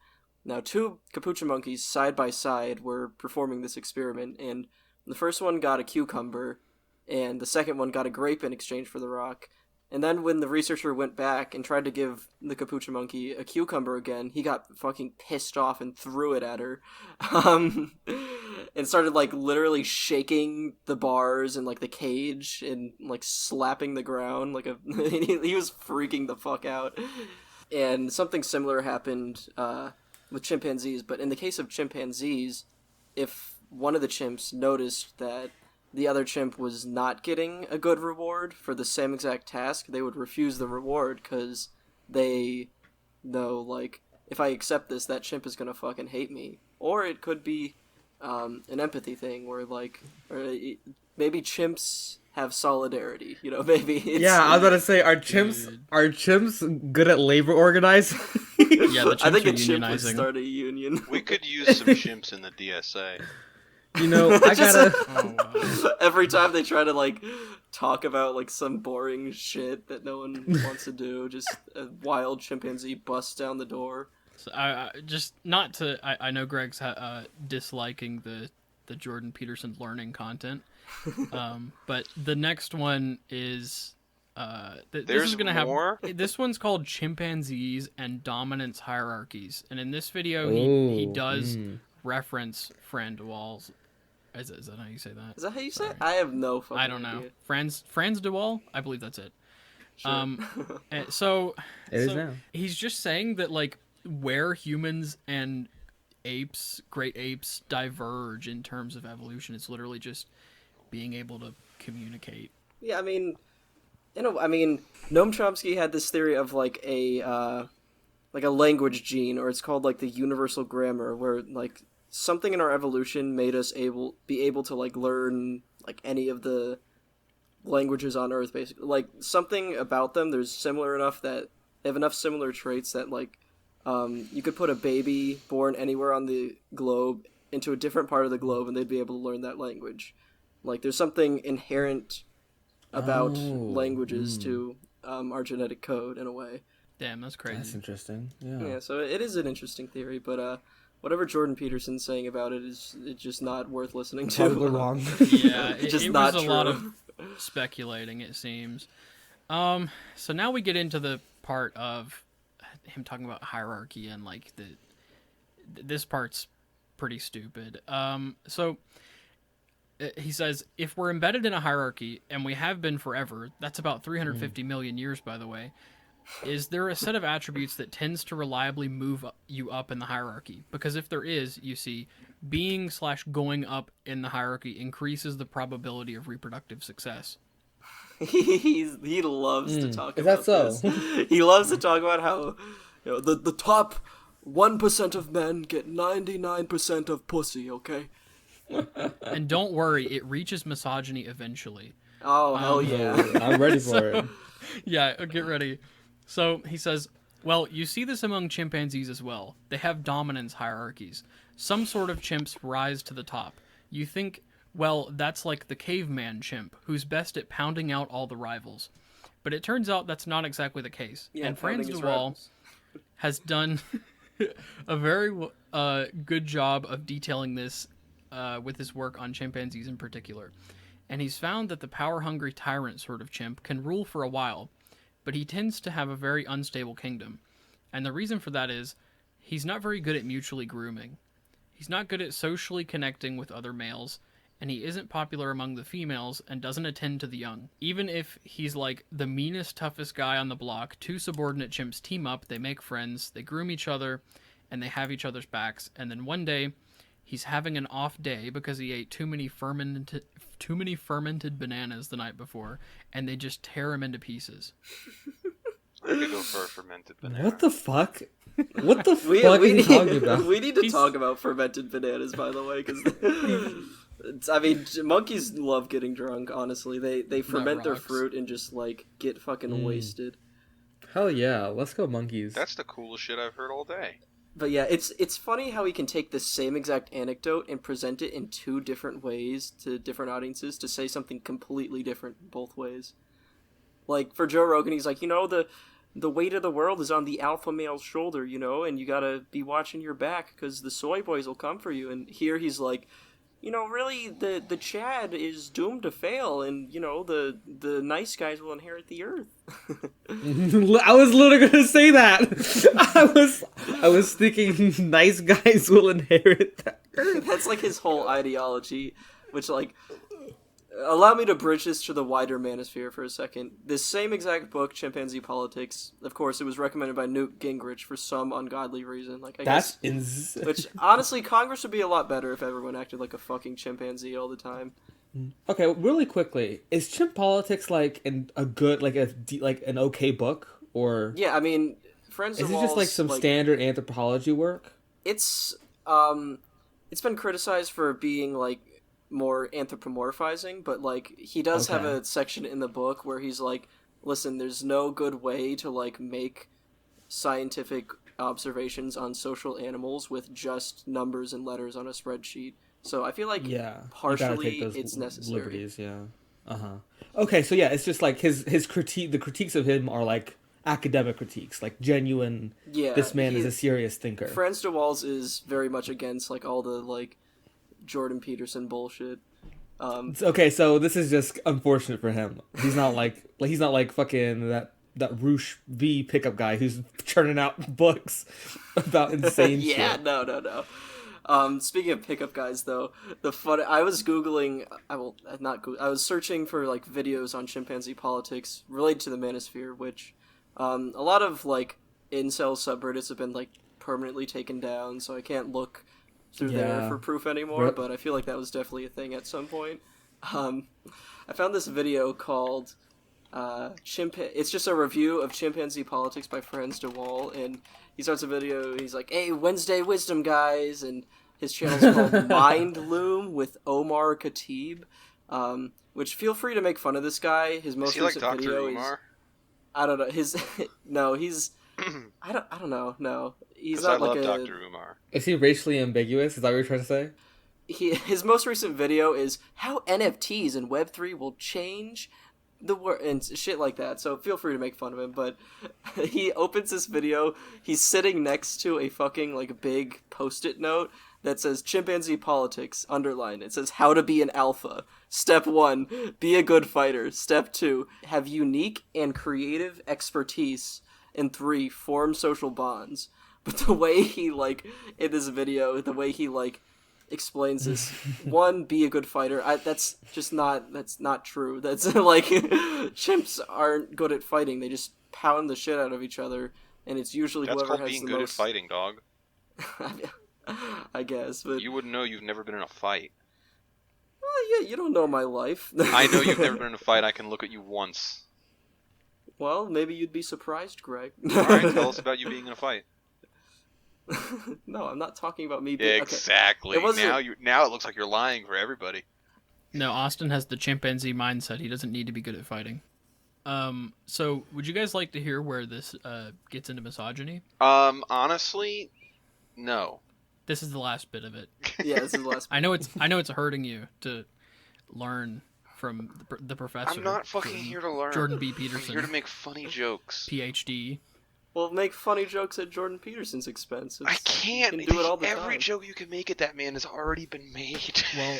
Now, 2 capuchin monkeys side by side were performing this experiment, and the first one got a cucumber, and the second one got a grape in exchange for the rock. And then when the researcher went back and tried to give the capuchin monkey a cucumber again, he got fucking pissed off and threw it at her. And started, like, literally shaking the bars and, like, the cage and, like, slapping the ground. Like, he was freaking the fuck out. And something similar happened with chimpanzees, but in the case of chimpanzees, if one of the chimps noticed that the other chimp was not getting a good reward for the same exact task, they would refuse the reward because they know, like, if I accept this, that chimp is gonna fucking hate me. Or it could be an empathy thing where, like, maybe chimps have solidarity, you know, maybe it's... Yeah, I was about to say, are Dude. chimps good at labor organizing? Yeah, the chimps I think are a chimp would unionizing. start a union. We could use some chimps in the DSA. You know, I Just- gotta. Oh, wow. Every time they try to like talk about like some boring shit that no one wants to do, just a wild chimpanzee busts down the door. So I just not to. I know Greg's disliking the Jordan Peterson learning content. But the next one is this There's is gonna more? have. This one's called Chimpanzees and Dominance Hierarchies, and in this video he Ooh, does reference Fran de Waal's. Is that how you say that? Is that how you say Sorry. it? I have no fucking I don't know. idea. Franz de Waal? I believe that's it. Sure. So It is now. he's just saying that like where humans and great apes diverge in terms of evolution, it's literally just being able to communicate. Yeah, I mean, Noam Chomsky had this theory of like a language gene, or it's called like the universal grammar, where like something in our evolution made us be able to like learn like any of the languages on Earth, basically. Like something about them, there's similar enough that they have enough similar traits that like you could put a baby born anywhere on the globe into a different part of the globe, and they'd be able to learn that language. Like there's something inherent about languages to our genetic code in a way. Damn, that's crazy. That's interesting. Yeah. Yeah, so it is an interesting theory, but whatever Jordan Peterson's saying about it is it's just not worth listening to. Probably wrong. Yeah, Just it not was a lot true. of speculating, it seems. So now we get into the part of him talking about hierarchy and like this part's pretty stupid. So he says, if we're embedded in a hierarchy, and we have been forever, that's about 350 million years, by the way, is there a set of attributes that tends to reliably move you up in the hierarchy? Because if there is, you see, being/going up in the hierarchy increases the probability of reproductive success. He loves to talk Is about that so? this. He loves to talk about how the top 1% of men get 99% of pussy, okay? And don't worry, it reaches misogyny eventually. Oh, hell yeah. I'm ready for it. Yeah, get ready. So he says, well, you see this among chimpanzees as well. They have dominance hierarchies. Some sort of chimps rise to the top. You think, well, that's like the caveman chimp, who's best at pounding out all the rivals. But it turns out that's not exactly the case. Yeah, and pounding Franz de his Waal rivals. has done a very good job of detailing this with his work on chimpanzees in particular. And he's found that the power-hungry tyrant sort of chimp can rule for a while, but he tends to have a very unstable kingdom. And the reason for that is he's not very good at mutually grooming. He's not good at socially connecting with other males, and he isn't popular among the females and doesn't attend to the young. Even if he's like the meanest, toughest guy on the block, two subordinate chimps team up, they make friends, they groom each other, and they have each other's backs, and then one day he's having an off day because he ate too many fermented bananas the night before, and they just tear him into pieces. I could go for a fermented banana. What the fuck? What the We fuck is he talking about? we need to He's- talk about fermented bananas, by the way, because I mean, monkeys love getting drunk. Honestly, they ferment their rocks. fruit and just like get fucking wasted. Hell yeah, let's go monkeys. That's the coolest shit I've heard all day. But yeah, it's funny how he can take the same exact anecdote and present it in two different ways to different audiences to say something completely different both ways. Like for Joe Rogan, he's like, the weight of the world is on the alpha male's shoulder, and you gotta be watching your back because the soy boys will come for you. And here he's like, really, the Chad is doomed to fail, and the nice guys will inherit the earth. I was literally gonna say that. I was thinking nice guys will inherit that. That's like his whole ideology, which like allow me to bridge this to the wider manosphere for a second. This same exact book, Chimpanzee Politics, of course, it was recommended by Newt Gingrich for some ungodly reason. Like I That's guess, insane. which honestly, Congress would be a lot better if everyone acted like a fucking chimpanzee all the time. Okay, really quickly, is Chimp Politics like an okay book, or Yeah, I mean, Friends is of it just like Walls, some standard anthropology work? It's been criticized for being like more anthropomorphizing, but like he does have Okay. a section in the book where he's like, listen, there's no good way to like make scientific observations on social animals with just numbers and letters on a spreadsheet. So I feel like Yeah, you gotta partially take those it's necessary. liberties. Yeah. Okay, so yeah, it's just like his critique. The critiques of him are like academic critiques, like genuine. Yeah, This man is a serious thinker. Franz de Waals is very much against like all the like Jordan Peterson bullshit. Okay, so this is just unfortunate for him. He's not like he's not like fucking that Roosh V pickup guy who's churning out books about insane Yeah, shit. no. Speaking of pickup guys, though, I was googling. I will not. I was searching for like videos on chimpanzee politics related to the manosphere, which a lot of like incel subreddits have been like permanently taken down, so I can't look through there Yeah. for proof anymore. Rip. But I feel like that was definitely a thing at some point. Um, I found this video called it's just a review of chimpanzee politics by Franz de Waal, and he starts a video. He's like, "Hey, Wednesday Wisdom, guys," and his channel's called Mind Loom with Omar Khatib. Which feel free to make fun of this guy. His Is most he like recent Dr. video Umar? is I don't know his no he's I don't know no he's Because I not like love a Dr. Umar. Is he racially ambiguous? Is that what you're trying to say? his most recent video is how NFTs and Web3 will change the world and shit like that. So feel free to make fun of him. But he opens this video. He's sitting next to a fucking like big post-it note that says chimpanzee politics underline. It says how to be an alpha. Step 1, be a good fighter. Step 2, have unique and creative expertise. And 3, form social bonds. But the way he like in this video, the way he like explains this, 1, be a good fighter. That's not true. That's like chimps aren't good at fighting. They just pound the shit out of each other, and it's usually That's whoever called has being the good most. at fighting, dog. I guess, but You wouldn't know you've never been in a fight. well, yeah, you don't know my life. I know you've never been in a fight. I can look at you once. Well, maybe you'd be surprised, Greg. Alright, tell us about you being in a fight. No, I'm not talking about me being... Exactly. It wasn't- Now it looks like you're lying for everybody. No, Austin has the chimpanzee mindset. He doesn't need to be good at fighting. So would you guys like to hear where this gets into misogyny? Honestly, no. This is the last bit of it. Yeah, this is the last... I know it's hurting you to learn from the professor. I'm not fucking here to learn. Jordan B. I'm Peterson, here to make funny jokes. PhD. Well, make funny jokes at Jordan Peterson's expense. I can't. You can do it all the Every time. joke you can make at that man has already been made. Well,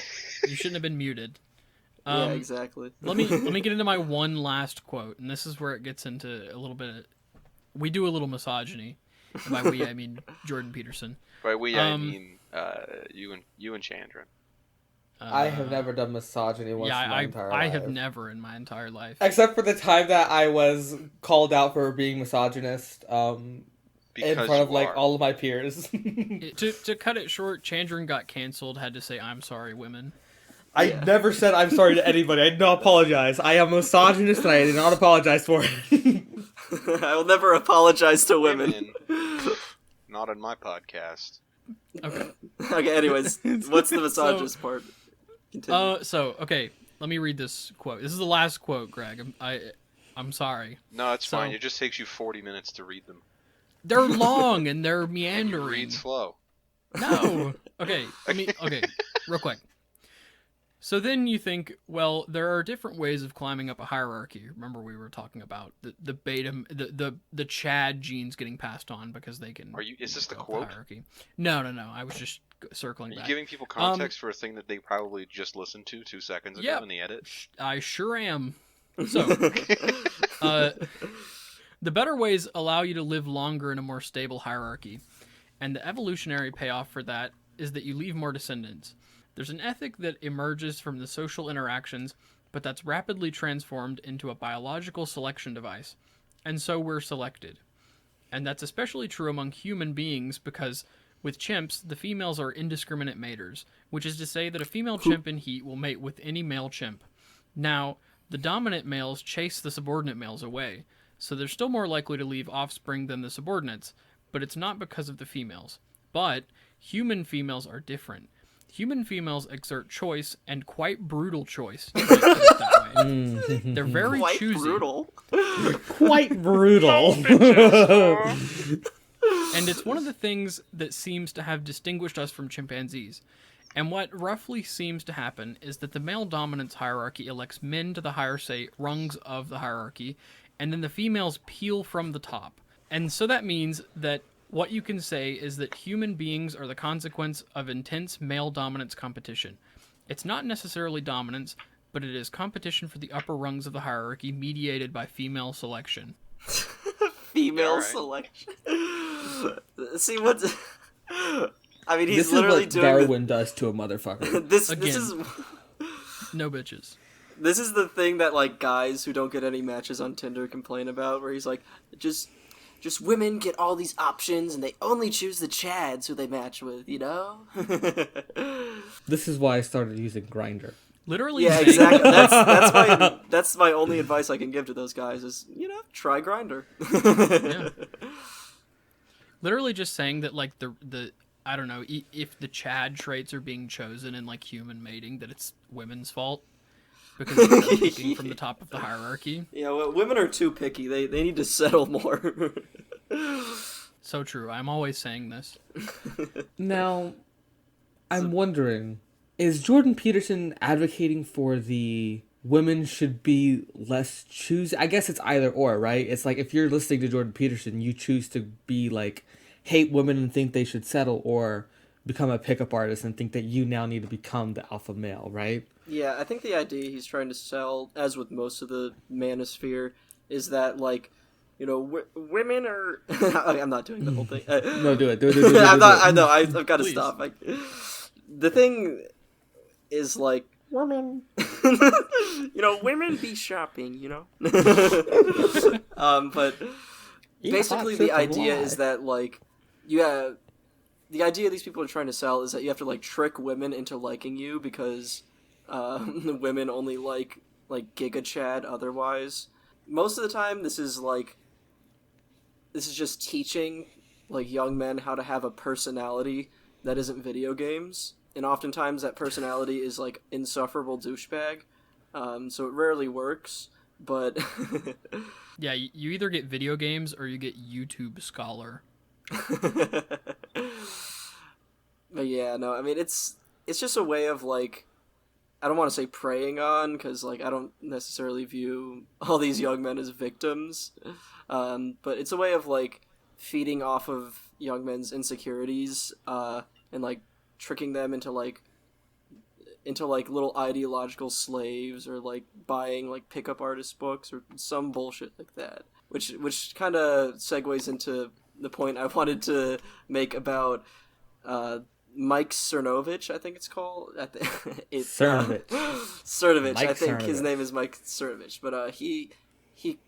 you shouldn't have been muted. Yeah, exactly. let me get into my one last quote, and this is where it gets into a little bit of, we do a little misogyny. And by we I mean Jordan Peterson. By we, I mean you and Chandran. I have never done misogyny once in my entire life. I have never in my entire life. Except for the time that I was called out for being misogynist in front of like all of my peers. To cut it short, Chandran got canceled, had to say, "I'm sorry, women." I never said I'm sorry to anybody. I did not apologize. I am misogynist and I did not apologize for it. I will never apologize to women. Not on my podcast. Okay. Okay, anyways, what's the misogynist part? Continue. Okay, let me read this quote. This is the last quote, Greg. I'm sorry. No, it's fine. It just takes you 40 minutes to read them. They're long and they're And you meandering. read slow. No. Okay. Real quick. So then you think, well, there are different ways of climbing up a hierarchy. Remember we were talking about the beta, the Chad genes getting passed on because they can. Is this the go up quote? hierarchy. No. I was just circling Are you back. giving people context for a thing that they probably just listened to 2 seconds ago in the edit? I sure am. So, the better ways allow you to live longer in a more stable hierarchy, and the evolutionary payoff for that is that you leave more descendants. There's an ethic that emerges from the social interactions, but that's rapidly transformed into a biological selection device, and so we're selected. And that's especially true among human beings because with chimps, the females are indiscriminate maters, which is to say that a female chimp in heat will mate with any male chimp. Now, the dominant males chase the subordinate males away, so they're still more likely to leave offspring than the subordinates, but it's not because of the females. But human females are different. Human females exert choice, and quite brutal choice. To put it that way. They're very Quite choosy. brutal. Quite brutal. And it's one of the things that seems to have distinguished us from chimpanzees. And what roughly seems to happen is that the male dominance hierarchy elects men to the higher, say, rungs of the hierarchy, and then the females peel from the top. And so that means that what you can say is that human beings are the consequence of intense male dominance competition. It's not necessarily dominance, but it is competition for the upper rungs of the hierarchy mediated by female selection. Female Alright. selection. See what's. I mean, he's This is literally what doing Darwin does to a motherfucker. this. Again. This is. No bitches. This is the thing that like guys who don't get any matches on Tinder complain about, where he's like, just women get all these options and they only choose the Chads who they match with, you know? This is why I started using Grindr. Literally Yeah, saying, exactly. That's my only advice I can give to those guys is, try Grindr. Yeah. Literally just saying that, like, the I don't know, if the Chad traits are being chosen in, like, human mating, that it's women's fault. Because they're picking from the top of the hierarchy. Yeah, well, women are too picky. They need to settle more. So true. I'm always saying this. Now, I'm wondering, is Jordan Peterson advocating for the women should be less choosy? I guess it's either or, right? It's like if you're listening to Jordan Peterson, you choose to be like, hate women and think they should settle, or become a pickup artist and think that you now need to become the alpha male, right? Yeah, I think the idea he's trying to sell, as with most of the manosphere, is that, like, women are... I'm not doing the whole thing. No, do it. I'm not, I know, I've got to Please. stop. The thing is, like... Women. Women be shopping, but basically the idea is that, like, the idea these people are trying to sell is that you have to, like, trick women into liking you because... women only like Giga Chad otherwise. Most of the time, this is just teaching, like, young men how to have a personality that isn't video games. And oftentimes that personality is, like, insufferable douchebag. So it rarely works, but... Yeah, you either get video games or you get YouTube scholar. But yeah, no, I mean, it's just a way of, like... I don't want to say preying on, because, like, I don't necessarily view all these young men as victims. But it's a way of, like, feeding off of young men's insecurities, and, like, tricking them into little ideological slaves, or, like, buying, like, pickup artist books or some bullshit like that. Which kind of segues into the point I wanted to make about, Mike Cernovich, I think it's called. Cernovich. Cernovich. Mike I think his Cernovich. name is Mike Cernovich. But he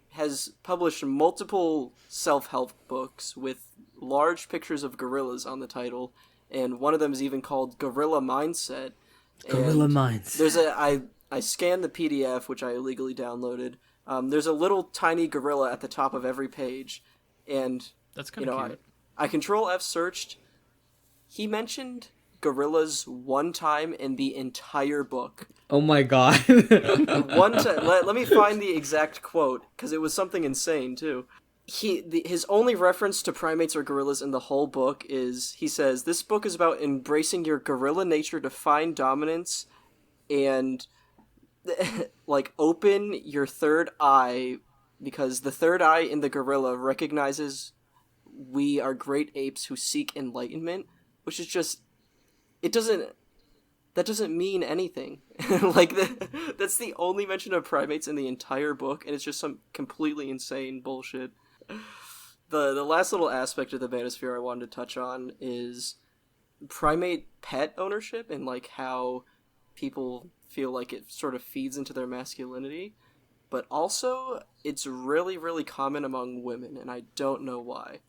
has published multiple self-help books with large pictures of gorillas on the title, and one of them is even called Gorilla Mindset. Gorilla And Minds. There's I scanned the PDF, which I illegally downloaded. There's a little tiny gorilla at the top of every page, and That's kind of cute. I Control F searched. He mentioned gorillas one time in the entire book. Oh my god. One time. Let me find the exact quote, because it was something insane, too. His only reference to primates or gorillas in the whole book is, he says, this book is about embracing your gorilla nature to find dominance and, like, open your third eye, because the third eye in the gorilla recognizes we are great apes who seek enlightenment. Which is just, that doesn't mean anything. Like, that's the only mention of primates in the entire book, and it's just some completely insane bullshit. The last little aspect of the manosphere I wanted to touch on is primate pet ownership, and, like, how people feel like it sort of feeds into their masculinity. But also, it's really, really common among women, and I don't know why.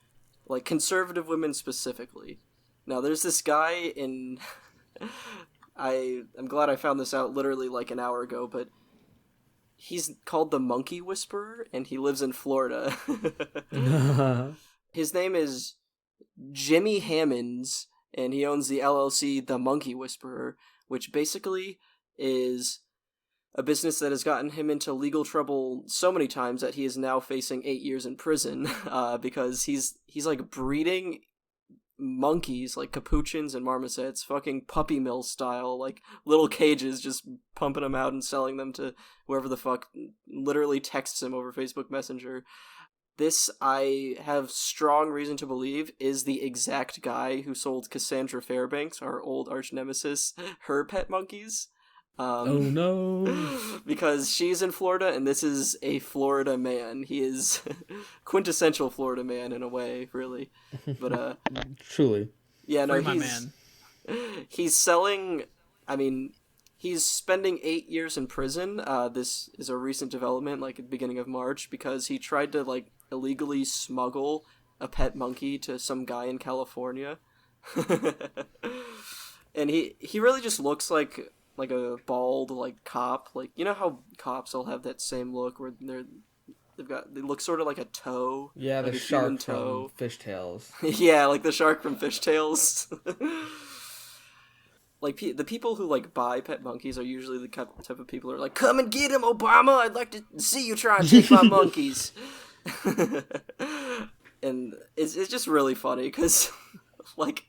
Like, conservative women specifically. Now, there's this guy in... I'm glad I found this out literally like an hour ago, but he's called the Monkey Whisperer, and he lives in Florida. His name is Jimmy Hammonds, and he owns the LLC The Monkey Whisperer, which basically is a business that has gotten him into legal trouble so many times that he is now facing 8 years in prison, because he's like breeding monkeys, like capuchins and marmosets, fucking puppy mill style, like little cages, just pumping them out and selling them to whoever the fuck literally texts him over Facebook Messenger. This, I have strong reason to believe, is the exact guy who sold Cassandra Fairbanks, our old arch nemesis, her pet monkeys. Oh no. Because she's in Florida, and this is a Florida man. He is quintessential Florida man in a way, really. But Truly. yeah, no, Free my man. he's selling. I mean, he's spending 8 years in prison. This is a recent development, like at the beginning of March, because he tried to like illegally smuggle a pet monkey to some guy in California. And he really just looks like a bald like cop. Like, you know how cops all have that same look where they look sort of like a toe. Yeah, like the a shark human from toe. Fishtails. Yeah, like the shark from Fishtails. Like, the people who like buy pet monkeys are usually the type of people who are like, "Come and get him, Obama! I'd like to see you try and take my monkeys." And it's just really funny because like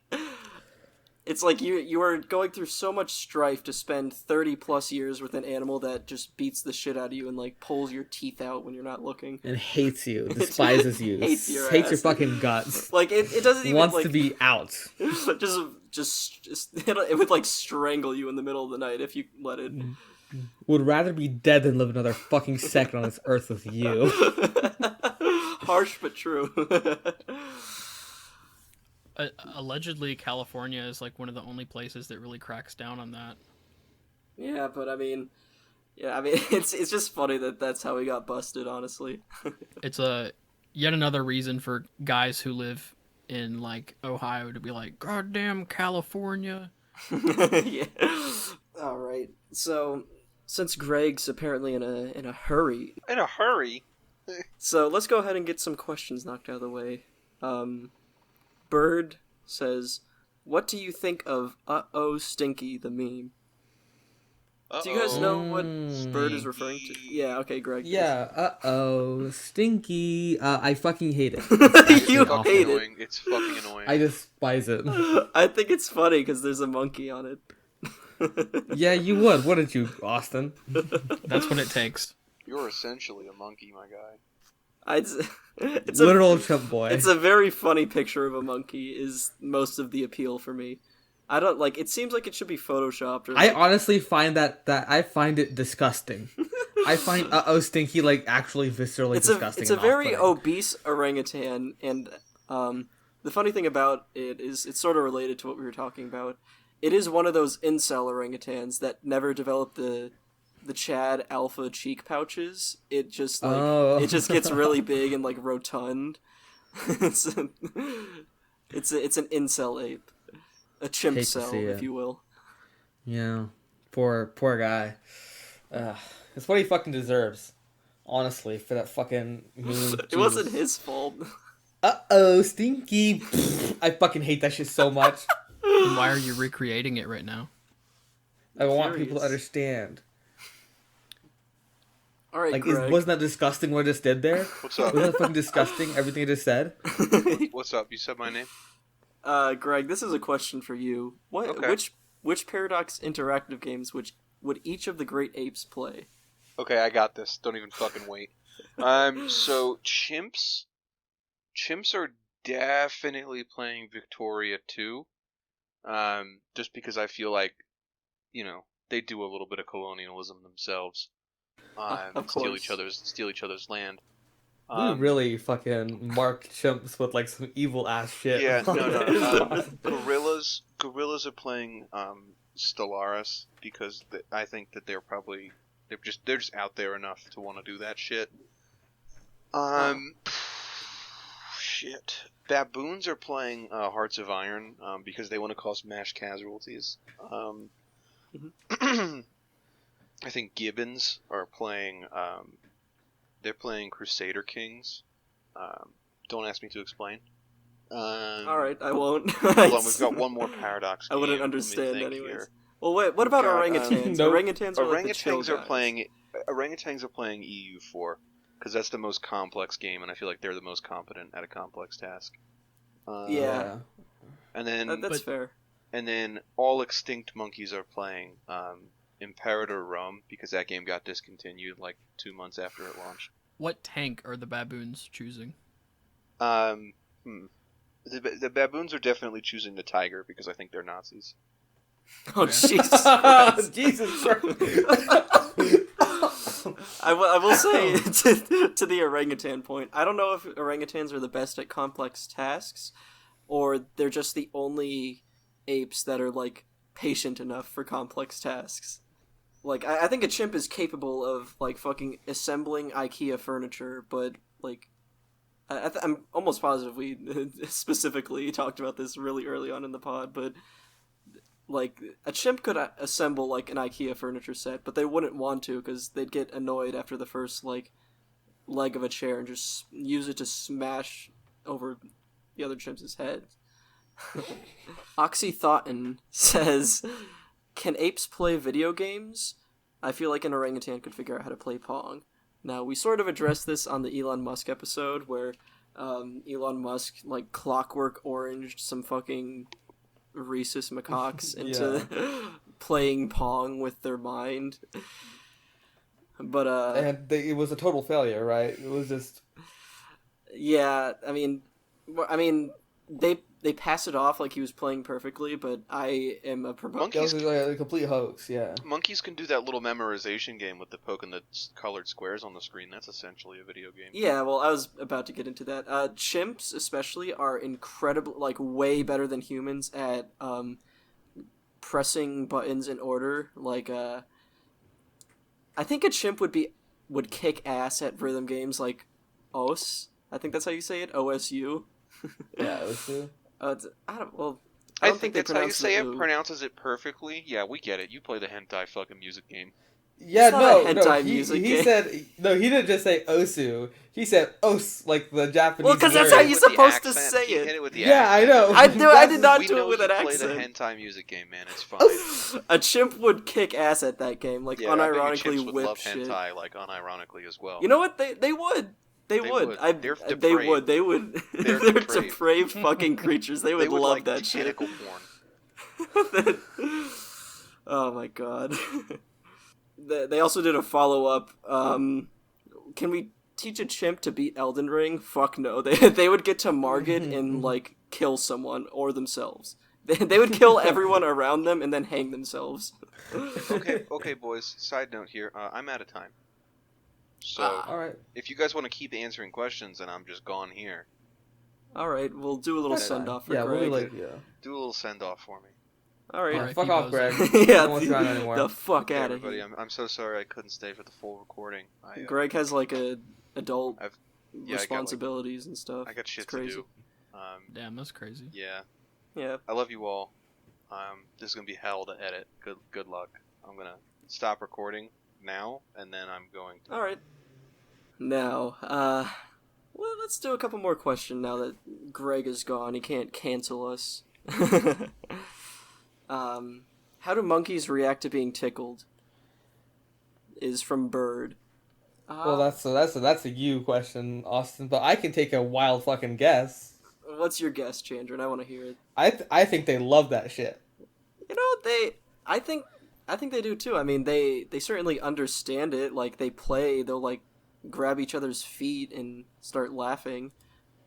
it's like you are going through so much strife to spend 30 plus years with an animal that just beats the shit out of you and like pulls your teeth out when you're not looking And hates you, despises you, hates your fucking guts. Like it doesn't even Wants like to be out. just it would like strangle you in the middle of the night if you let it. Would rather be dead than live another fucking second on this earth with you. Harsh but true. Allegedly, California is like one of the only places that really cracks down on that. Yeah, but I mean, it's just funny that that's how he got busted. Honestly, It's a yet another reason for guys who live in like Ohio to be like, "Goddamn California." Yeah. All right. So, since Greg's apparently in a hurry, In a hurry. so let's go ahead and get some questions knocked out of the way. Bird says, "What do you think of Uh-Oh Stinky, the meme?" Do you guys know what Bird is referring to? Yeah, okay, Greg. Yeah, stinky. I fucking hate it. You awful. hate it. Annoying. It's fucking annoying. I despise it. I think it's funny because there's a monkey on it. Yeah, you would, wouldn't you, Austin? That's what it takes. You're essentially a monkey, my guy. It's Literal chimp boy. It's a very funny picture of a monkey is most of the appeal for me. I don't like. It seems like it should be photoshopped. Or I like, honestly find that I find it disgusting. I find stinky like actually viscerally disgusting. It's a and very off-putting. obese orangutan, and the funny thing about it is it's sort of related to what we were talking about. It is one of those incel orangutans that never developed the Chad alpha cheek pouches. It just like it just gets really big and like rotund. it's an incel ape, a chimp Hate to cell, see if it. you will. Yeah, poor guy. It's what he fucking deserves, honestly, for that fucking meme. It wasn't his fault. Stinky. I fucking hate that shit so much. And why are you recreating it right now? I want people to Curious. understand. All right, Like, Greg. wasn't that disgusting what I just did there? What's up? Wasn't that fucking disgusting, everything I just said? What's up? You said my name? Greg, this is a question for you. Okay. Which Paradox interactive games would each of the great apes play? Okay, I got this. Don't even fucking wait. So chimps are definitely playing Victoria 2. Just because I feel like, they do a little bit of colonialism themselves. Of Steal course. each other's land. We really fucking mark chimps with like some evil ass shit. Yeah, no. Gorillas are playing Stellaris because I think that they're just out there enough to want to do that shit. Shit. Baboons are playing Hearts of Iron because they want to cause mass casualties. I think Gibbons are playing. They're playing Crusader Kings. Don't ask me to explain. All right, I won't. Hold on, we've got one more paradox. I wouldn't game. Let me understand think anyways. here. Well, wait. What about got, orangutans? nope. Orangutans are like the chill Orangutans are guys. playing. Orangutans are playing EU4 because that's the most complex game, and I feel like they're the most competent at a complex task. Yeah. And then That's fair. And then all extinct monkeys are playing Imperator Rome because that game got discontinued like 2 months after it launched. What tank are the baboons choosing? Um, the baboons are definitely choosing the tiger because I think they're Nazis. Oh, Yeah. Jesus Christ. Jesus Christ. I will say to the orangutan point, I don't know if orangutans are the best at complex tasks, or they're just the only apes that are, like, patient enough for complex tasks. Like, I think a chimp is capable of, like, fucking assembling IKEA furniture, but, like, I'm almost positive we specifically talked about this really early on in the pod, but, like, a chimp could assemble, like, an IKEA furniture set, but they wouldn't want to because they'd get annoyed after the first, like, leg of a chair and just use it to smash over the other chimp's head. Oxythoughton says, can apes play video games? I feel like an orangutan could figure out how to play Pong. Now, we sort of addressed this on the Elon Musk episode where Elon Musk, like, clockwork oranged some fucking rhesus macaques into playing Pong with their mind. But, And it was a total failure, right? It was just... Yeah, I mean, they pass it off like he was playing perfectly, but I am a That was like a complete hoax, yeah. Monkeys can do that little memorization game with the poking the colored squares on the screen. That's essentially a video game. Yeah, well, I was about to get into that. Chimps, especially, are incredible, like, way better than humans at pressing buttons in order. Like, I think a chimp would kick ass at rhythm games like OS. I think that's how you say it, OSU. Yeah, OSU. I don't think they that's how you pronounce say it. ooh. Pronounces it perfectly. Yeah, we get it. You play the hentai fucking music game. Yeah, It's not no, a no. hentai He music game. said no. He didn't just say Osu. He said os, like the Japanese. Well, 'cause that's word. how you're With the supposed to accent. say He it. hit it with the Yeah, I accent. know. I did not We do know it with you an play the accent. hentai music game, man. It's fine. A chimp would kick ass at that game, like, Yeah, I bet you unironically chimps would whip love shit. hentai, like unironically as well. You know what? They would. They would. would. They're They depraved. would. They would. They're They're depraved. depraved fucking creatures. They would, They would love like that shit. tentacle porn. Oh my god. They also did a follow-up. Can we teach a chimp to beat Elden Ring? Fuck no. They would get to Margit and, like, kill someone or themselves. They would kill everyone around them and then hang themselves. Okay, boys. Side note here. I'm out of time. So, All right. if you guys want to keep answering questions, and I'm just gone here, Alright, we'll do a little That's send-off for yeah, Greg. we'll be like, yeah. do a little send off for me. Alright. Alright. Fuck off, Greg. Yeah, No one's around anymore. the fuck Okay, out of everybody. here. I'm so sorry I couldn't stay for the full recording. Greg has, like, adult I got, like- responsibilities and stuff. I got shit It's to crazy. do. Damn, that's crazy. Yeah. Yeah. I love you all. This is gonna be hell to edit. Good luck. I'm gonna stop recording now, and then I'm going to. Alright. Now, well, let's do a couple more questions now that Greg is gone. He can't cancel us. How do monkeys react to being tickled? Is from Bird. Well, that's a you question, Austin. But I can take a wild fucking guess. What's your guess, Chandran? I want to hear it. I think they love that shit. You know, I think they do too. I mean, they certainly understand it. Like, they play, they'll, like, grab each other's feet and start laughing.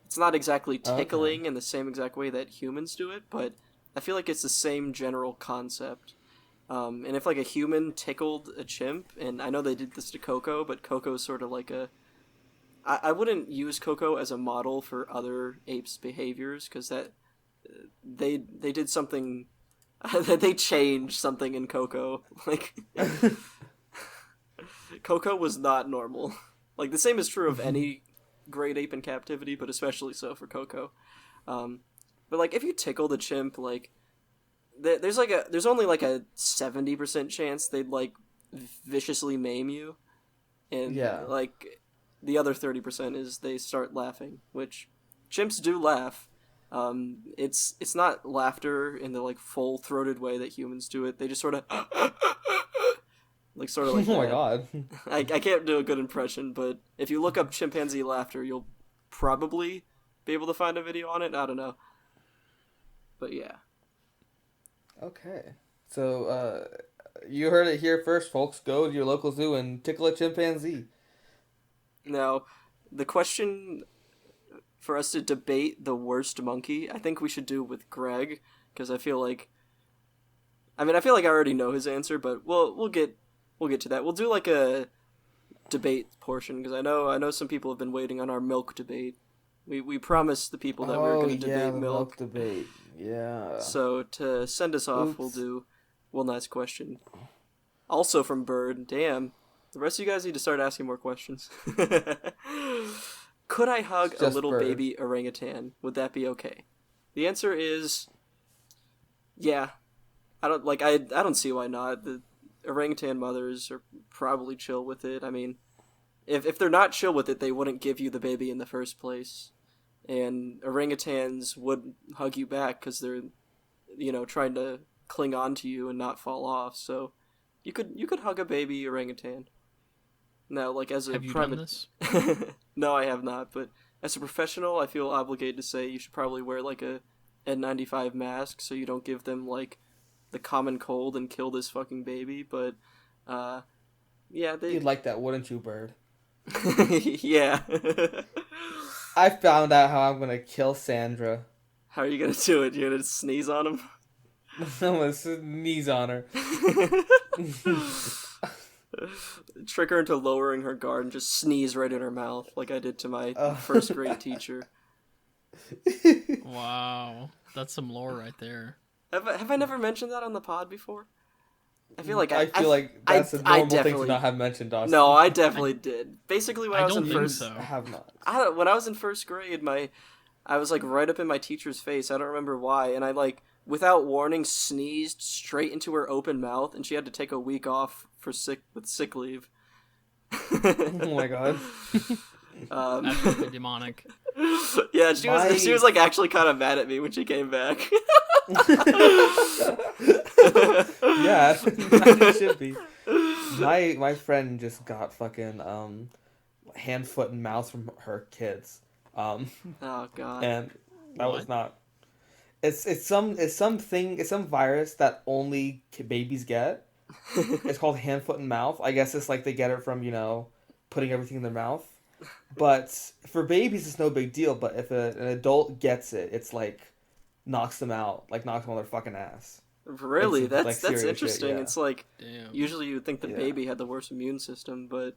It's not exactly tickling in the same exact way that humans do it, but I feel like it's the same general concept. And if, like, a human tickled a chimp, and I know they did this to Coco, but Coco's sort of like a... I wouldn't use Coco as a model for other apes' behaviors, because that... They did something... they changed something in Coco. Like... Coco was not normal. Like, the same is true of any great ape in captivity, but especially so for Coco. But, like, if you tickle the chimp, like... There's only like a 70% chance they'd, like, viciously maim you, and like the other 30% is they start laughing, which chimps do laugh. It's not laughter in the, like, full throated way that humans do it. They just sort of like sort of like Oh my that. god. I can't do a good impression, but if you look up chimpanzee laughter, you'll probably be able to find a video on it. I don't know. But yeah. Okay. So, you heard it here first, folks. Go to your local zoo and tickle a chimpanzee. Now, the question for us to debate the worst monkey, I think we should do with Greg, because I feel like I already know his answer, but we'll get to that. We'll do like a debate portion because I know some people have been waiting on our milk debate. We promised the people that we were Oh, going to yeah, debate the milk. milk debate. Yeah. So to send us off, we'll Oops. do one last question. Also from Bird. Damn. The rest of you guys need to start asking more questions. Could I hug It's a just little Bird. baby orangutan? Would that be okay? The answer is yeah. I don't see why not. The orangutan mothers are probably chill with it. I mean, if they're not chill with it, they wouldn't give you the baby in the first place. And orangutans would hug you back because they're, trying to cling on to you and not fall off. So you could hug a baby orangutan. Now, like as a Have you private, done this? no, I have not. But as a professional, I feel obligated to say you should probably wear like a N95 mask so you don't give them like the common cold and kill this fucking baby. But yeah, You'd like that, wouldn't you, Bird? yeah. I found out how I'm gonna kill Sandra. How are you gonna do it? You're gonna sneeze on him? I'm gonna sneeze on her. Trick her into lowering her guard and just sneeze right in her mouth, like I did to my first grade teacher. Wow, that's some lore right there. Have I never mentioned that on the pod before? I feel like I feel like that's a I normal thing to definitely not have mentioned, Austin. no, I definitely did. Basically, when I I was in don't think first, so. I have not. when I was in first grade, I was like right up in my teacher's face. I don't remember why, and I like without warning sneezed straight into her open mouth, and she had to take a week off with sick leave. Oh my god. Absolutely demonic. Yeah, she was like actually kind of mad at me when she came back. Yeah, it should be. My friend just got fucking hand, foot, and mouth from her kids. Oh god. And that was What? not. It's some virus that only babies get. It's called hand, foot, and mouth. I guess it's like they get it from putting everything in their mouth. But for babies, it's no big deal. But if an adult gets it, it's like knocks them out, like knocks them on their fucking ass. Really, It's, that's like, serious interesting. shit, yeah. It's like Damn. usually you would think the Yeah. baby had the worst immune system, but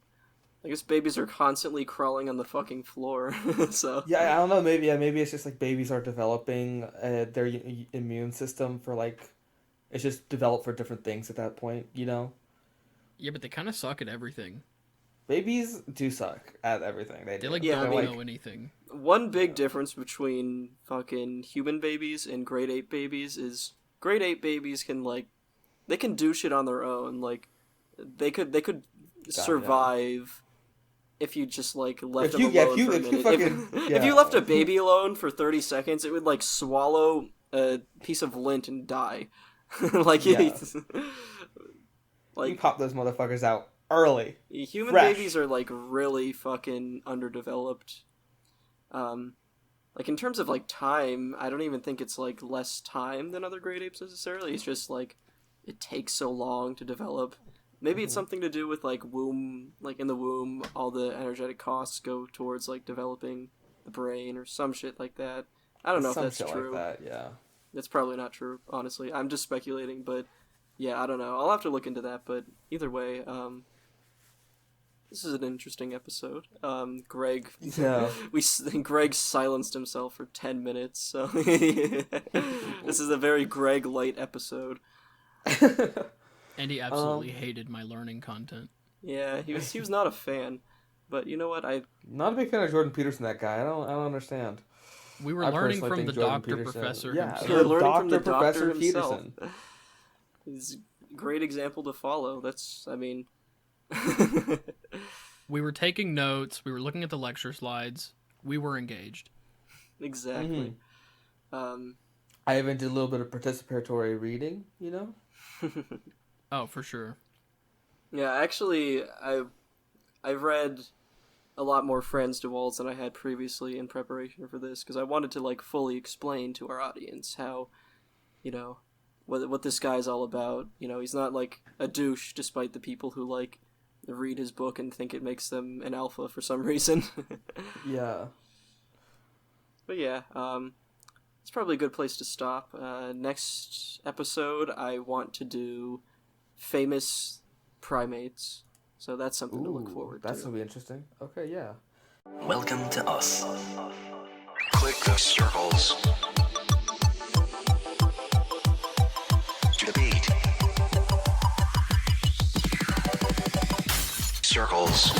I guess babies are constantly crawling on the fucking floor. So Yeah, I don't know. Maybe it's just like babies are developing their immune system for like it's just developed for different things at that point. Yeah, but they kind of suck at everything. Babies do suck at everything. They They do. like Yeah, don't I mean- know anything. one big difference between fucking human babies and grade 8 babies is grade 8 babies can they can do shit on their own. Like they could survive if you just like left them alone for a minute. If you left a baby alone for 30 seconds, it would like swallow a piece of lint and die. Like Yeah. like you pop those motherfuckers out early. human fresh. babies are like really fucking underdeveloped. Like in terms of like time, I don't even think it's like less time than other grade apes necessarily. It's just like it takes so long to develop. Maybe it's something to do with like womb, like in the womb, all the energetic costs go towards like developing the brain or some shit like that. I don't know Some if that's shit true. like that, yeah. That's probably not true, honestly. I'm just speculating, but yeah, I don't know. I'll have to look into that, but either way, this is an interesting episode. Greg, Yeah. Greg silenced himself for 10 minutes, so this is a very Greg light episode. And he absolutely hated my learning content. Yeah, he was not a fan, but you know what? Not a big fan of Jordan Peterson. That guy. I don't understand. We were I learning personally from think the Jordan doctor Peterson- professor yeah, himself. You're learning from the Dr. doctor Professor himself. Peterson. He's a great example to follow. That's, I mean. We were taking notes. We were looking at the lecture slides. We were engaged. Exactly. I even did a little bit of participatory reading. Oh, for sure. Yeah, actually, I've read a lot more Franz de than I had previously in preparation for this because I wanted to like fully explain to our audience how you know, what this guy's all about. You know, he's not like a douche, despite the people who like read his book and think it makes them an alpha for some reason. Yeah. But yeah, it's probably a good place to stop. Next episode, I want to do famous primates, so that's something to look forward to. That's gonna be interesting. Okay, yeah. Welcome to us. Click the circles. To the beat. Circles.